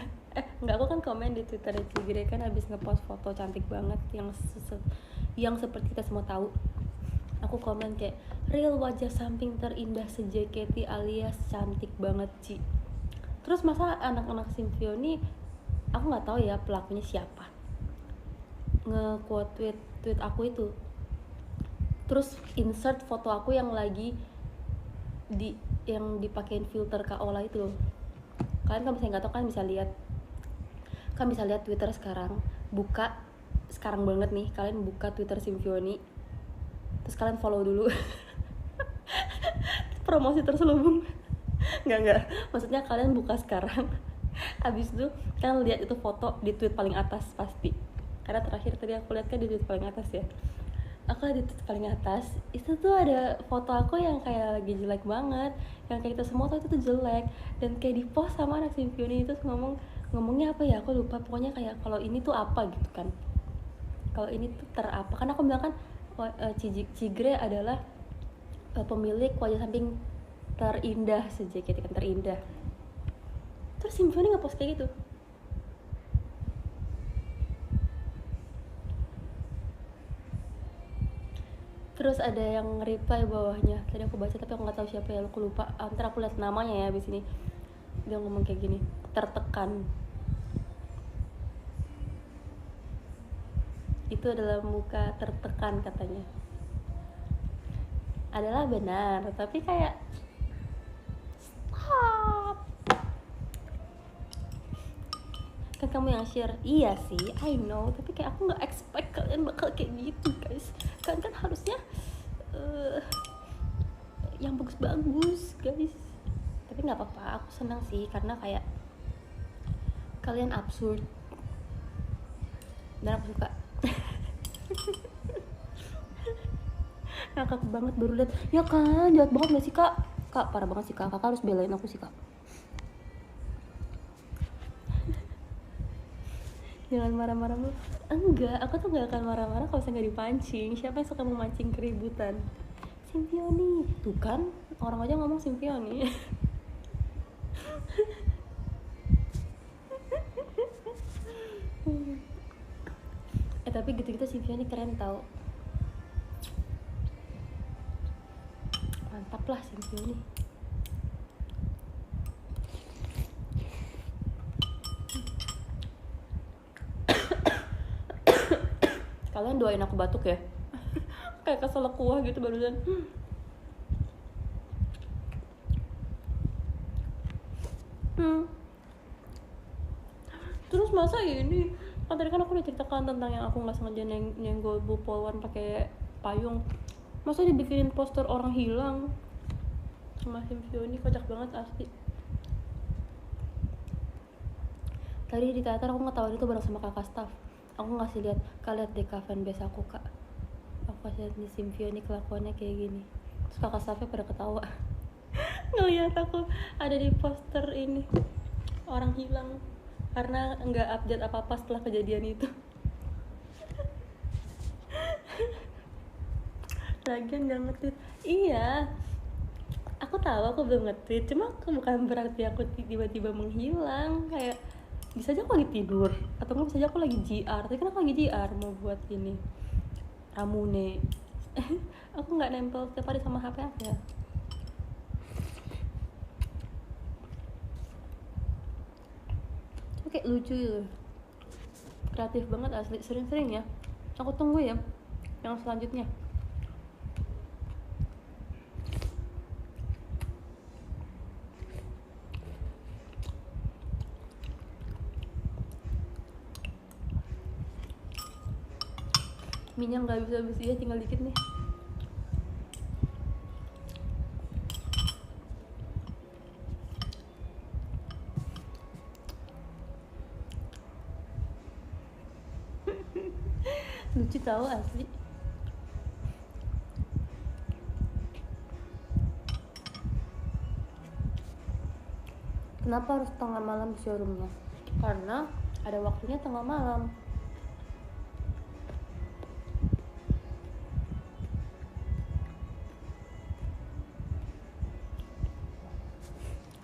Aku kan komen di Twitter Cigre kan habis ngepost foto cantik banget yang seperti kita semua tahu. Aku komen kayak real wajah samping terindah se-JKT alias cantik banget Ci. Terus masa anak-anak Simpioni, aku nggak tahu ya pelakunya siapa, nge-quote tweet aku itu, terus insert foto aku yang lagi yang dipakein filter Kaola itu loh. Kalian kan bisa nggak tahu kan bisa lihat Twitter sekarang, buka sekarang banget nih, kalian buka Twitter Simpioni, terus kalian follow dulu. Promosi terselubung. Nggak, maksudnya kalian buka sekarang, abis itu kalian lihat itu foto di tweet paling atas pasti, karena terakhir tadi aku lihat kan di tweet paling atas ya. Aku lihat di tweet paling atas itu tuh ada foto aku yang kayak lagi jelek banget, yang kayak kita semua tuh itu tuh jelek, dan kayak di post sama anak Simpioni itu ngomongnya apa ya, aku lupa, pokoknya kayak kalau ini tuh apa gitu kan, kalau ini tuh terapa, kan aku bilang kan Cigre adalah pemilik wajah samping terindah se-JKT kan, terindah. Terus Simpioni nge-post kayak gitu. Terus ada yang reply bawahnya, tadi aku baca tapi aku nggak tahu siapa ya, aku lupa. Ntar aku lihat namanya ya abis ini. Dia ngomong kayak gini, tertekan. Itu adalah muka tertekan katanya. Adalah benar, tapi kayak stop. Kan kamu yang share. Iya sih, I know, tapi kayak aku nggak expect kalian bakal kayak gitu guys. Kan harusnya yang bagus-bagus guys. Tapi nggak apa-apa, aku senang sih karena kayak kalian absurd dan aku suka. Ngakak banget baru lihat. Ya kan, jahat banget gak sih kak? Kak, parah banget sih kak, kakak harus belain aku sih kak. Jangan marah-marah lu. Enggak, aku tuh gak akan marah-marah kalau saya gak dipancing. Siapa yang suka memancing keributan? Simpioni. Tuh kan, orang aja ngomong Simpioni. Tapi gitu-gitu Simpioni keren tau. Mantap lah Simpioni. Kalian doain aku batuk ya. Kayak keselak kuah gitu barusan. Terus masa ini kan tadi kan aku udah ceritakan tentang yang aku nggak sengaja nyenggol Bu Polwan pakai payung. Masa dibikinin poster orang hilang sama Simpioni, kocak banget asli. Tadi di teater aku ngetawain itu bareng sama kakak staff. Aku ngasih lihat, kak lihat deh kak fanbase aku kak. Aku kasih lihat nih Simpioni kelakuannya kayak gini. Terus kakak staffnya pada ketawa. Ngeliat aku ada di poster ini orang hilang karena nggak update apa-apa setelah kejadian itu. Lagian nggak nge-tweet. Iya, aku tahu aku belum nge-tweet, cuma bukan berarti aku tiba-tiba menghilang. Kayak bisa aja aku lagi tidur, atau nggak bisa aja aku lagi GR. Tapi kan aku lagi GR mau buat ini Ramune. Aku nggak nempel setiap hari sama HP aku ya. Kayak lucu gitu, kreatif banget asli. Sering-sering ya, aku tunggu ya yang selanjutnya. Minyak nggak bisa habis ya, tinggal dikit nih. Lucu tahu asli. Kenapa harus tengah malam showroomnya? Karena ada waktunya tengah malam.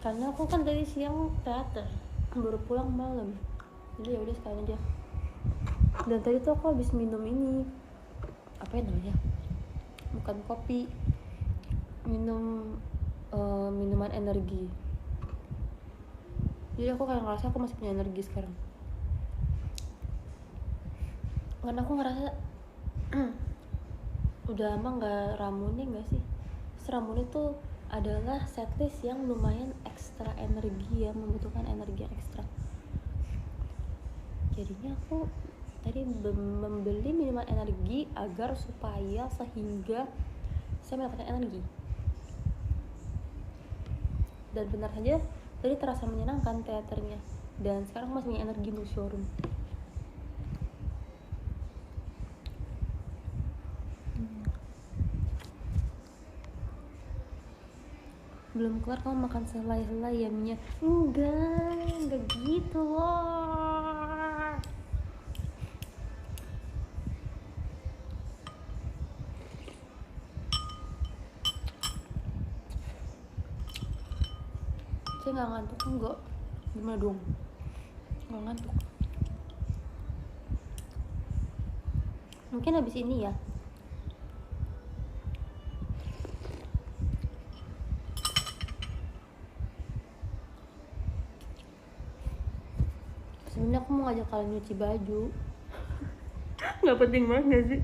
karena aku kan dari siang teater, baru pulang malam, jadi ya udah sekalian aja. Dan tadi tuh aku habis minum ini, apa ya namanya, bukan kopi, minum minuman energi. Jadi aku kayak ngerasa aku masih punya energi sekarang, karena aku ngerasa udah lama nggak Ramune nggak sih. Ramune itu adalah setlist yang lumayan ekstra energi ya, membutuhkan energi yang ekstra. Jadinya aku tadi membeli minuman energi agar supaya sehingga saya mendapatkan energi. Dan benar saja tadi terasa menyenangkan teaternya, dan sekarang masih punya energi untuk showroom. Belum kelar kamu makan selai-helai ya Mia? Enggak gitu loh. Saya nggak ngantuk enggak? Gimana dong? Nggak ngantuk. Mungkin habis ini ya. Sebenarnya aku mau ngajak kalian nyuci baju. Nggak penting banget gak sih?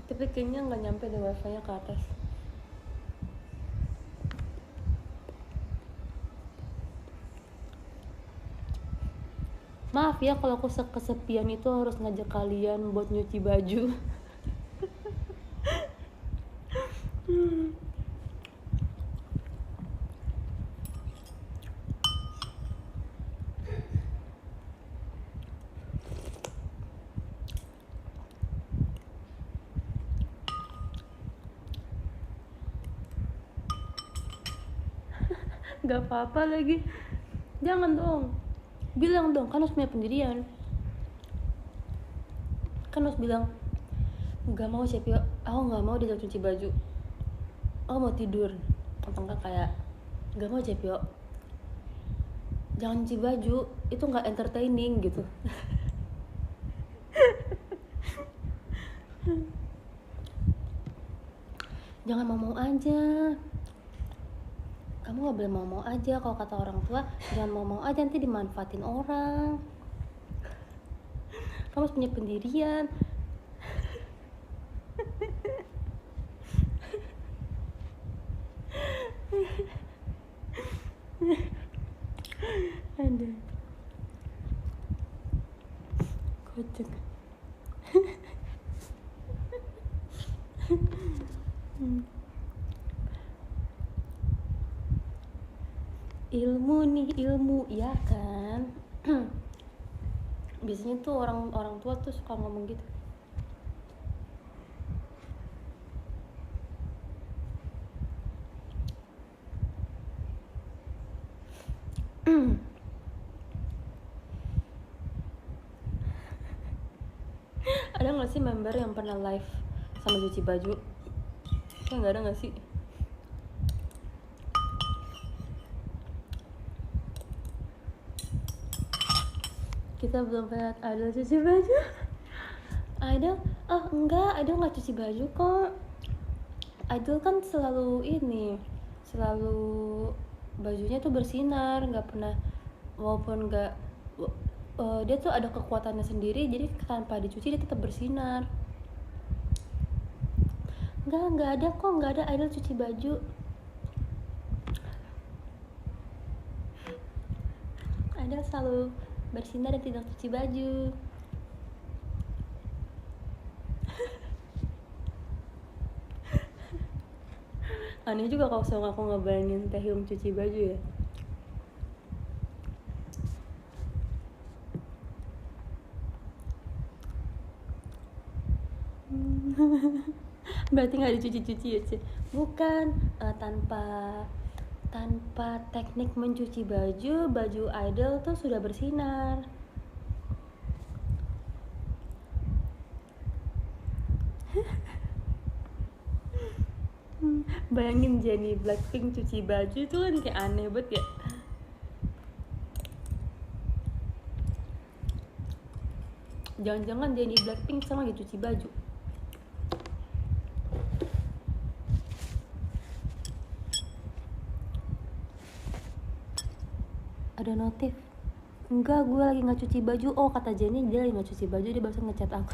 Tapi kayaknya nggak nyampe deh wifi-nya ke atas. Maaf ya kalau aku kesepian itu harus ngajak kalian buat nyuci baju. Gak apa-apa lagi. Jangan dong. Bilang dong, kan harus punya pendirian. Kan harus bilang, gak mau Cepi, aku gak mau diajak cuci baju, aku mau tidur. Atau enggak kayak, gak mau Cepi, jangan cuci baju, itu gak entertaining gitu. Jangan mau-mau aja. Kamu gak boleh mau-mau aja. Kalau kata orang tua, jangan mau-mau aja, nanti dimanfaatin orang. Kamu harus punya pendirian. Ada kocak. Ilmu nih, ilmu ya kan. Biasanya tuh orang tua tuh suka ngomong gitu. Ada nggak sih member yang pernah live sama cuci baju? Kayak nggak ada nggak sih? Kita belum pernah Idol cuci baju. Idol? Oh enggak, Idol nggak cuci baju kok. Idol kan selalu ini, selalu bajunya tuh bersinar, nggak pernah, walaupun nggak dia tuh ada kekuatannya sendiri, jadi tanpa dicuci dia tetap bersinar. Nggak ada kok, nggak ada Idol cuci baju. Idol selalu bersinar dan tidak cuci baju. Aneh juga kalau sama aku ngebayangin Taehyung cuci baju ya. Berarti nggak dicuci-cuci ya Ci? Bukan, tanpa teknik mencuci baju Idol tuh sudah bersinar. Bayangin Jennie Blackpink cuci baju itu kan kayak aneh banget ya. Jangan-jangan Jennie Blackpink sama lagi cuci baju. Ada notif. Enggak, gue lagi nggak cuci baju. Oh, kata Jennie dia lagi nggak cuci baju, dia barusan ngechat aku.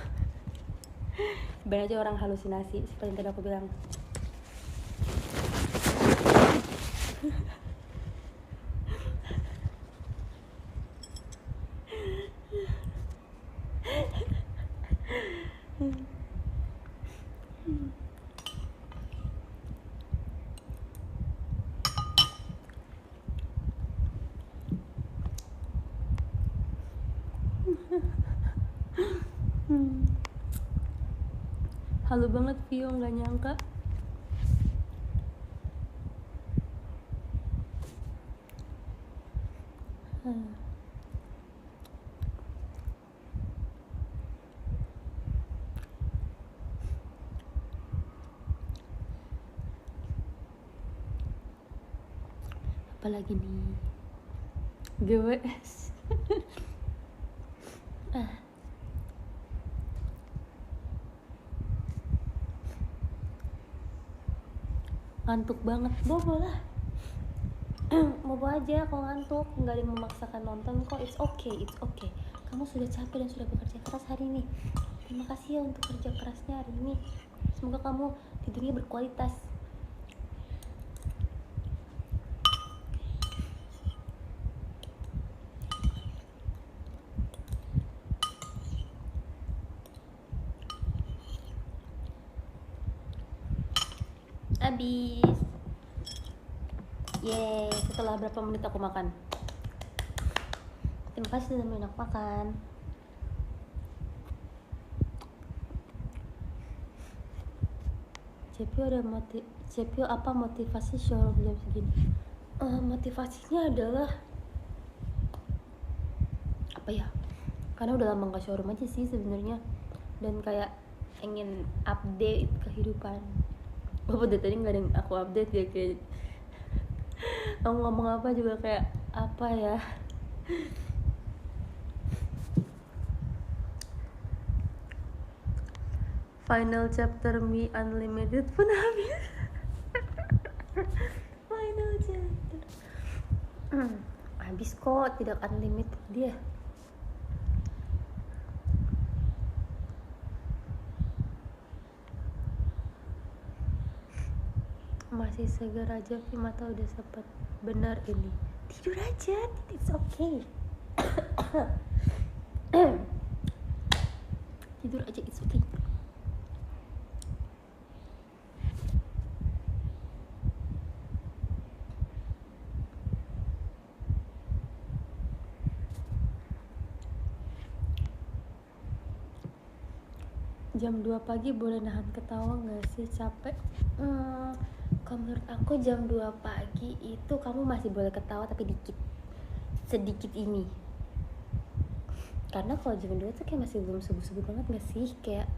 Banyak aja orang halusinasi seperti yang tadi aku bilang. Halo banget Vio, nggak nyangka. Apalagi nih, GWS. Ngantuk banget, bobo lah. Bobo aja kalau ngantuk, nggak ada yang memaksakan nonton kok. It's okay. Kamu sudah capek dan sudah bekerja keras hari ini. Terima kasih ya untuk kerja kerasnya hari ini. Semoga kamu tidurnya berkualitas. Habis. Yeay, setelah berapa menit aku makan. Terima kasih sudah nemenin aku makan. Cepio apa motivasi showroom jam segini? Motivasinya adalah apa ya? Karena udah lama nggak showroom aja sih sebenarnya, dan kayak ingin update kehidupan. Dari tadi nggak ada yang aku update ya, kayak aku ngomong apa juga kayak apa ya. Final chapter Me Unlimited pun habis. Final chapter habis kok, tidak unlimited dia. Masih segar aja, mata udah sempat benar ini. Tidur aja, it's okay. Tidur aja, it's okay. Jam 2 pagi boleh nahan ketawa gak sih? Capek? Kalau menurut aku jam 2 pagi itu kamu masih boleh ketawa, tapi sedikit ini. Karena kalau jam 2 tuh kayak masih belum subuh-subuh banget gak sih? Kayak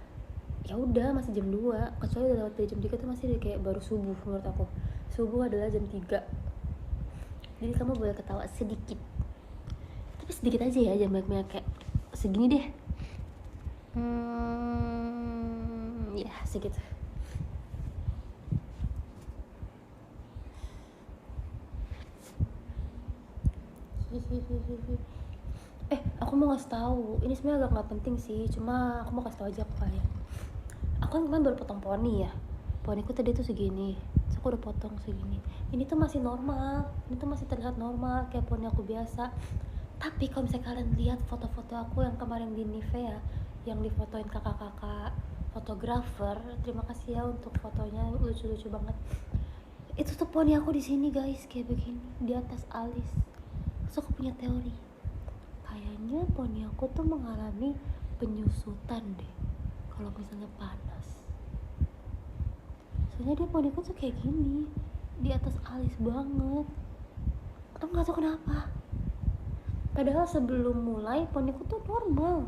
ya udah masih jam 2. Kecuali udah lewat dari jam 3 tuh masih kayak baru subuh menurut aku. Subuh adalah jam 3. Jadi kamu boleh ketawa sedikit. Tapi sedikit aja ya, jangan banyak-banyak, kayak segini deh. Ya segitu. Aku mau ngasih tahu. Ini sebenarnya agak nggak penting sih, cuma aku mau kasih tahu aja kalian. Aku kan kemarin baru potong poni ya. Poniku tadi tuh segini, terus aku udah potong segini. Ini tuh masih normal, ini tuh masih terlihat normal kayak poni aku biasa. Tapi kalau misalnya kalian lihat foto-foto aku yang kemarin di Nivea, yang difotoin kakak-kakak fotografer, terima kasih ya untuk fotonya, lucu-lucu banget. Itu tuh poni aku di sini guys, kayak begini di atas alis. Terus aku punya teori, kayaknya poni aku tuh mengalami penyusutan deh kalau misalnya panas. Soalnya dia poniku tuh kayak gini di atas alis banget. Aku nggak tahu kenapa. Padahal sebelum mulai poniku tuh normal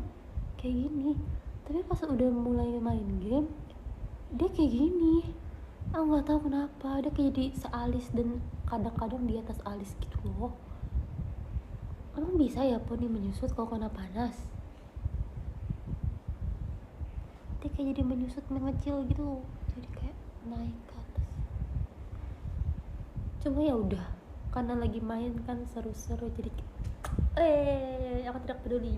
kayak gini, tapi pas udah mulai main game dia kayak gini. Aku nggak tahu kenapa dia kayak jadi sealis dan kadang-kadang di atas alis gitu loh. Emang bisa ya poni menyusut kalau kena panas? Dia kayak jadi menyusut mengecil gitu loh. Jadi kayak naik ke atas. Cuma ya udah, karena lagi main kan seru-seru jadi aku tidak peduli.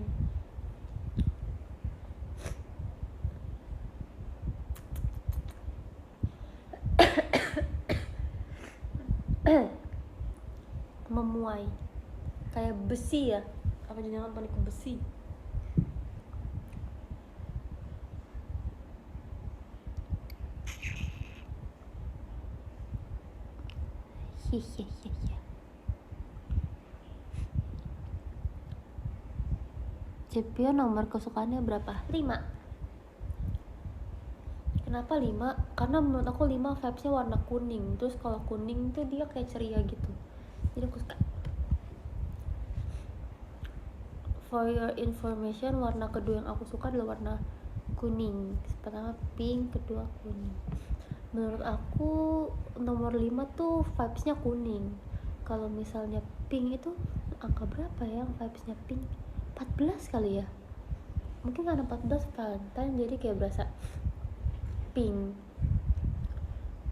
Memuai kayak besi ya, apa jangan panik ke besi. Hihihihi. Cepio nomor kesukaannya berapa? 5. Kenapa 5? Karena menurut aku 5 vibesnya warna kuning. Terus kalau kuning tuh dia kayak ceria gitu, jadi aku suka. For your information, warna kedua yang aku suka adalah warna kuning. Pertama pink, kedua kuning. Menurut aku nomor 5 tuh vibesnya kuning. Kalau misalnya pink itu angka berapa ya vibesnya pink? 14 kali ya, mungkin karena 14 Valentine jadi kayak berasa pink.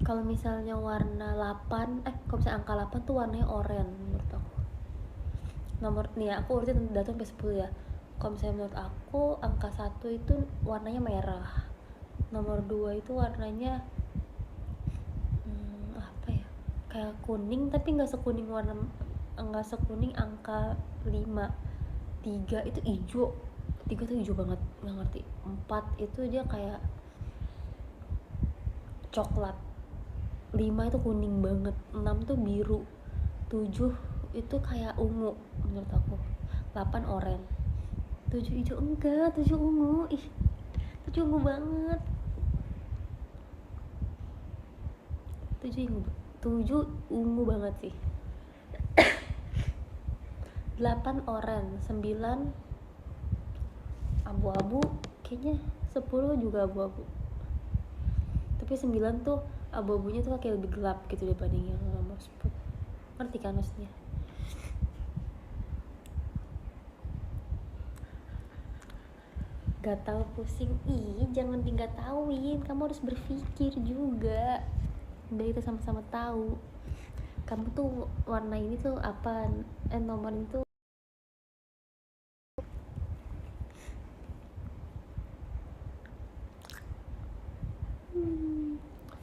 Kalau misalnya warna 8, kalau misalnya angka 8 tuh warnanya oranye menurut aku. Nomor nih ya, aku urutin dari 1 sampai 10 ya. Kalau misalnya menurut aku angka 1 itu warnanya merah, nomor 2 itu warnanya apa ya, kayak kuning tapi nggak sekuning angka 5. 3 itu hijau, 3 tuh hijau banget, nggak ngerti. 4 itu dia kayak coklat, 5 itu kuning banget, 6 tuh biru, 7 itu kayak ungu menurut aku, 8 oranye, 7 hijau enggak, 7 ungu. 7 ungu banget. 7 ungu banget sih. 8 oranye, 9 abu-abu, kayaknya 10 juga abu-abu. Tapi 9 tuh abu-abunya tuh kayak lebih gelap gitu dibanding yang nomor 10. Ngerti kan maksudnya? Gak tahu pusing. Jangan nggak tauin, kamu harus berpikir juga. Biar kita sama-sama tahu kamu tuh warna ini tuh apa, nomor itu.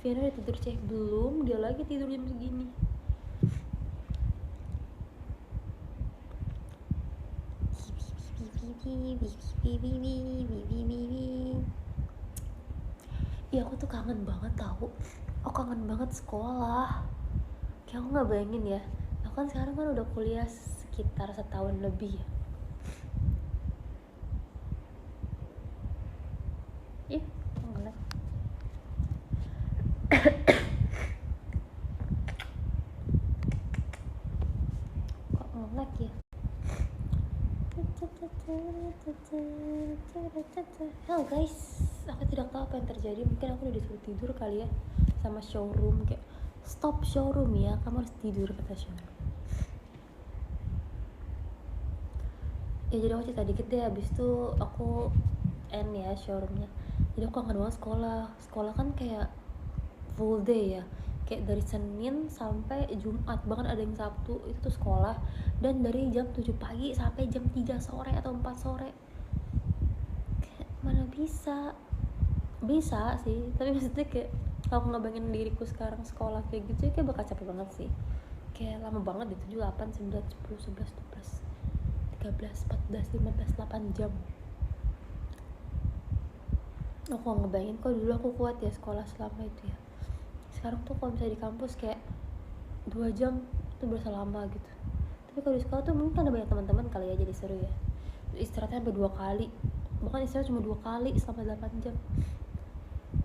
Fiona udah tidur cek belum? Dia lagi tidur jam segini. Iya aku tuh kangen banget tahu. Aku kangen banget sekolah. Kayak aku nggak bayangin ya. Aku kan sekarang kan udah kuliah sekitar setahun lebih ya. Ngelek. Kok ngelek ya? Halo guys, aku tidak tahu apa yang terjadi. Mungkin aku udah disuruh tidur kali ya sama showroom, kayak stop showroom ya, kamu harus tidur, kata showroom. Ya jadi aku cerita dikit deh, abis itu aku end ya showroomnya. Jadi aku kangen banget sekolah kan kayak full day ya, kayak dari Senin sampai Jumat, bahkan ada yang Sabtu itu tuh sekolah, dan dari jam 7 pagi sampai jam 3 sore atau 4 sore. Kayak mana bisa sih, tapi maksudnya kayak kalau aku ngebayangin diriku sekarang sekolah kayak gitu ya kayak bakal capek banget sih. Kayak lama banget di 7, 8, 9, 10, 11, 12, 13, 14, 15, 8 jam. Aku ngebayangin kok dulu aku kuat ya sekolah selama itu ya. Sekarang tuh kalau misalnya di kampus kayak 2 jam itu berasa lama gitu. Tapi kalau di sekolah tuh mungkin ada banyak teman-teman kali ya, jadi seru ya. Istirahatnya sampai 2 kali, bahkan istirahat cuma 2 kali selama 8 jam.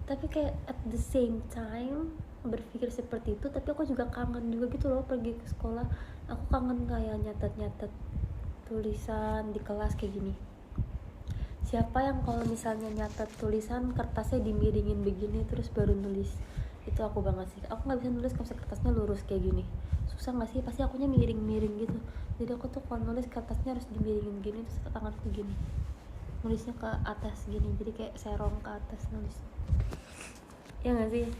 Tapi kayak at the same time berpikir seperti itu, tapi aku juga kangen juga gitu loh pergi ke sekolah. Aku kangen kayak nyatet tulisan di kelas kayak gini. Siapa yang kalau misalnya nyatet tulisan kertasnya dimiringin begini terus baru nulis? Itu aku banget sih, aku nggak bisa nulis kalau kertasnya lurus kayak gini. Susah nggak sih? Pasti akunya miring-miring gitu. Jadi aku tuh kalau nulis kertasnya harus dimiringin gini, terus tanganku gini, nulisnya ke atas gini, jadi kayak serong ke atas nulis. Ya nggak sih?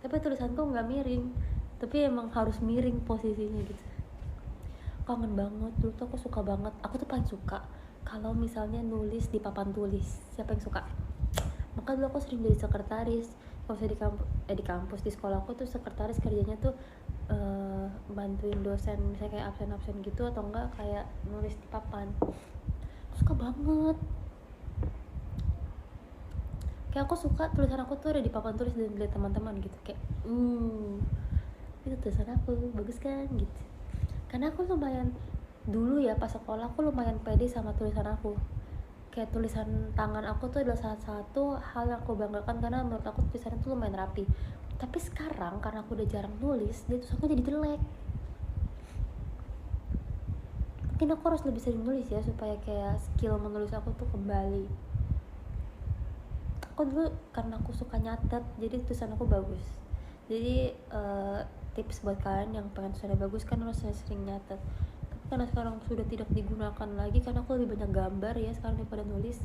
Tapi tulisanku nggak miring, tapi emang harus miring posisinya gitu. Kangen banget, dulu tuh aku suka banget, aku tuh paling suka kalau misalnya nulis di papan tulis. Siapa yang suka? Maka dulu aku sering jadi sekretaris. Kalau saya di kampus di sekolah aku tuh sekretaris, kerjanya tuh bantuin dosen misalnya kayak absen gitu, atau enggak kayak nulis di papan. Suka banget, kayak aku suka tulisan aku tuh ada di papan tulis dan dilihat teman-teman gitu, kayak itu tulisan aku bagus kan gitu. Karena aku lumayan dulu ya pas sekolah, aku lumayan pede sama tulisan aku. Kayak tulisan tangan aku tuh adalah salah satu hal yang aku banggakan, karena menurut aku tulisannya tuh lumayan rapi. Tapi sekarang karena aku udah jarang nulis, dia tulisanku jadi jelek. Mungkin aku harus lebih sering nulis ya, supaya kayak skill menulis aku tuh kembali. Aku dulu karena aku suka nyatet, jadi tulisan aku bagus. Jadi tips buat kalian yang pengen tulisannya bagus kan harus sering nyatet. Tapi karena sekarang sudah tidak digunakan lagi, karena aku lebih banyak gambar ya sekarang daripada nulis,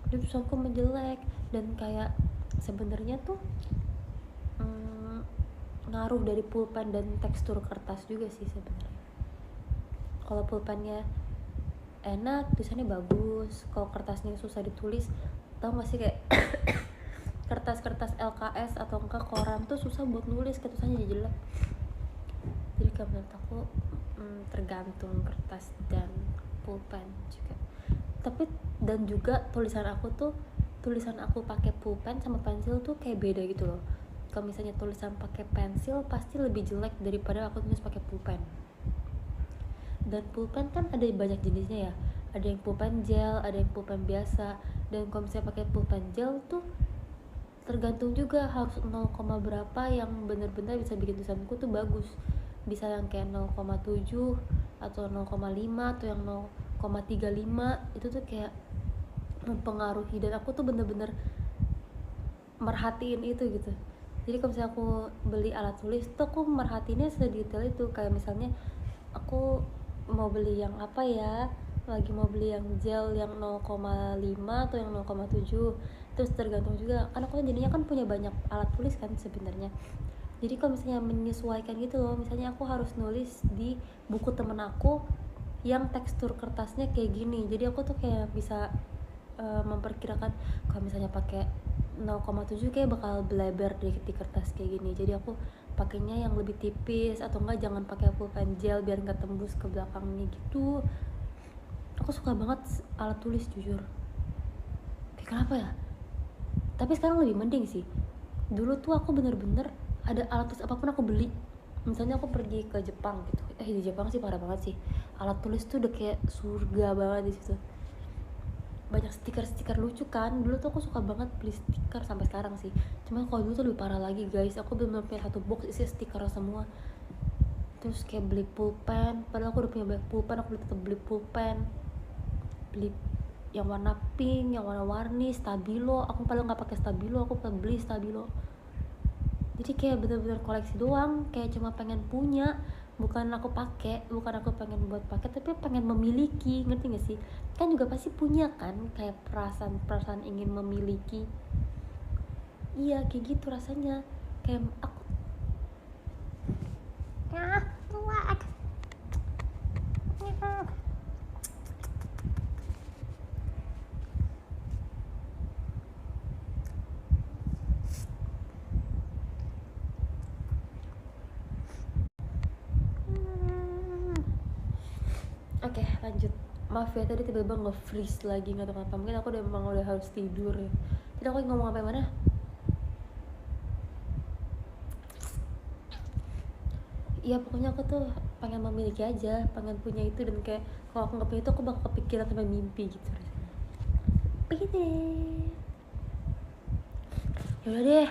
jadi tulisanku menjelek. Dan kayak sebenarnya tuh ngaruh dari pulpen dan tekstur kertas juga sih sebenarnya. Kalau pulpennya enak, tulisannya bagus. Kalau kertasnya susah ditulis, tau gak sih kayak kertas-kertas LKS atau enggak koran tuh susah buat nulis, kayak tulisannya jadi jelek. Jadi kalau menurut aku tergantung kertas dan pulpen juga. Tapi dan juga tulisan aku pakai pulpen sama pensil tuh kayak beda gitu loh. Kalau misalnya tulisan pakai pensil pasti lebih jelek daripada aku tulis pakai pulpen. Dan pulpen kan ada banyak jenisnya ya, ada yang pulpen gel, ada yang pulpen biasa. Dan kalau misalnya pakai pulpen gel tuh tergantung juga, harus 0, berapa yang benar-benar bisa bikin tulisanku tuh bagus. Bisa yang kayak 0,7 atau 0,5 atau yang 0,35, itu tuh kayak mempengaruhi. Dan aku tuh bener-bener merhatiin itu gitu. Jadi kalau misalnya aku beli alat tulis tuh aku merhatiinnya sedetail itu. Kayak misalnya aku mau beli yang apa ya, lagi mau beli yang gel yang 0,5 atau yang 0,7. Terus tergantung juga kan aku jadinya kan punya banyak alat tulis kan sebenarnya. Jadi kalau misalnya menyesuaikan gitu loh, misalnya aku harus nulis di buku temen aku yang tekstur kertasnya kayak gini, jadi aku tuh kayak bisa memperkirakan kalau misalnya pakai 0,7 kayak bakal bleber di kertas kayak gini. Jadi aku pakainya yang lebih tipis, atau enggak jangan pakai pulpen gel biar nggak tembus ke belakangnya gitu. Aku suka banget alat tulis jujur. Kayak kenapa ya? Tapi sekarang lebih mending sih. Dulu tuh aku bener-bener ada alat tulis apapun aku beli. Misalnya aku pergi ke Jepang gitu. Di Jepang sih parah banget sih. Alat tulis tuh udah kayak surga banget di situ. Banyak stiker-stiker lucu kan. Dulu tuh aku suka banget beli stiker sampai sekarang sih. Cuma kalau dulu tuh lebih parah lagi guys. Aku bener-bener punya satu box isi stiker semua. Terus kayak beli pulpen. Padahal aku udah punya banyak pulpen, aku tetap beli pulpen. Beli yang warna pink, yang warna-warni, stabilo. Aku padahal nggak pakai stabilo, aku tetap beli stabilo. Jadi kayak bener-bener koleksi doang, kayak cuma pengen punya, bukan aku pakai, bukan aku pengen buat pakai, tapi pengen memiliki. Ngerti gak sih? Kan juga pasti punya kan, kayak perasaan ingin memiliki. Iya kayak gitu rasanya. Kayak aku kuat. Oke, lanjut. Maaf ya tadi tiba-tiba nge-freeze lagi, nggak tahu kenapa. Mungkin aku udah harus tidur ya. Jadi aku ngomong apa mana? Ya pokoknya aku tuh pengen memiliki aja, pengen punya itu. Dan kayak kalau aku nggak punya itu aku bakal kepikiran sampai mimpi gitu rasanya. Begitu. Yaudah deh,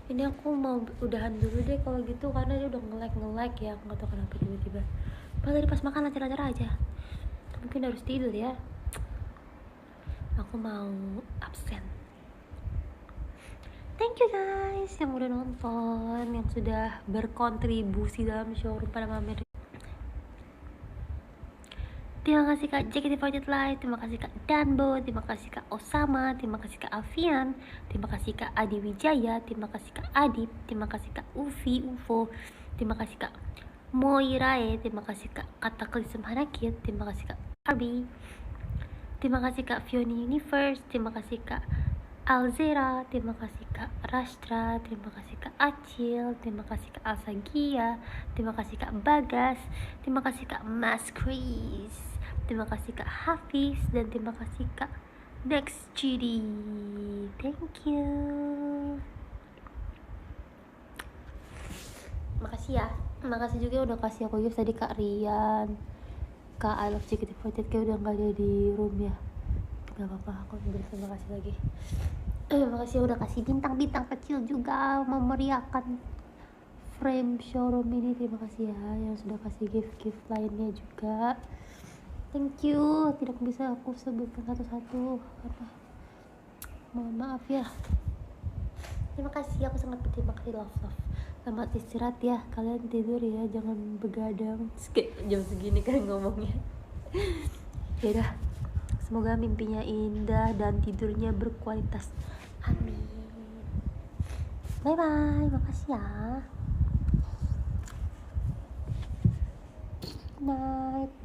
ini aku mau udahan dulu deh kalau gitu, karena dia udah nge-lag ya. Aku nggak tahu kenapa tiba-tiba. Padahal tadi pas makan lancar-lancar aja. Mungkin harus tidur ya. Aku mau absen. Thank thank you guys yang udah nonton, yang sudah berkontribusi dalam showroom pada mamer. Terima kasih Kak JKT48 Live, terima kasih Kak Danbo, terima kasih Kak Osama, terima kasih Kak Alfian, terima kasih Kak Adi Wijaya, terima kasih Kak Adip, terima kasih Kak Ufi UFO, terima kasih Kak Moirae, terima kasih Kak Kataklysm Hanakit, terima kasih Kak Arby, terima kasih Kak Fioni Universe, terima kasih Kak Alzera, terima kasih Kak Rastra, terima kasih Kak Acil, terima kasih Kak Alsagia, terima kasih Kak Bagas, terima kasih Kak Mas Chris, terima kasih Kak Hafiz, dan terima kasih Kak Next GD. Thank you. Makasih ya. Makasih juga udah kasih aku gift tadi Kak Rian, Kak I Love JKT48 kayak udah gak ada di room ya. Gak apa-apa, aku berterima kasih lagi. Makasih udah kasih bintang-bintang kecil juga memeriahkan frame showroom ini. Terima kasih ya yang sudah kasih gift-gift lainnya juga. Thank you. Tidak bisa aku sebutkan satu-satu karena mohon maaf ya. Terima kasih, aku sangat berterima kasih. Love. Selamat istirahat ya, kalian tidur ya, jangan begadang. Kayak jam segini kan ngomongnya. Ya udah. Semoga mimpinya indah dan tidurnya berkualitas. Amin. Bye bye. Makasih ya. Good night.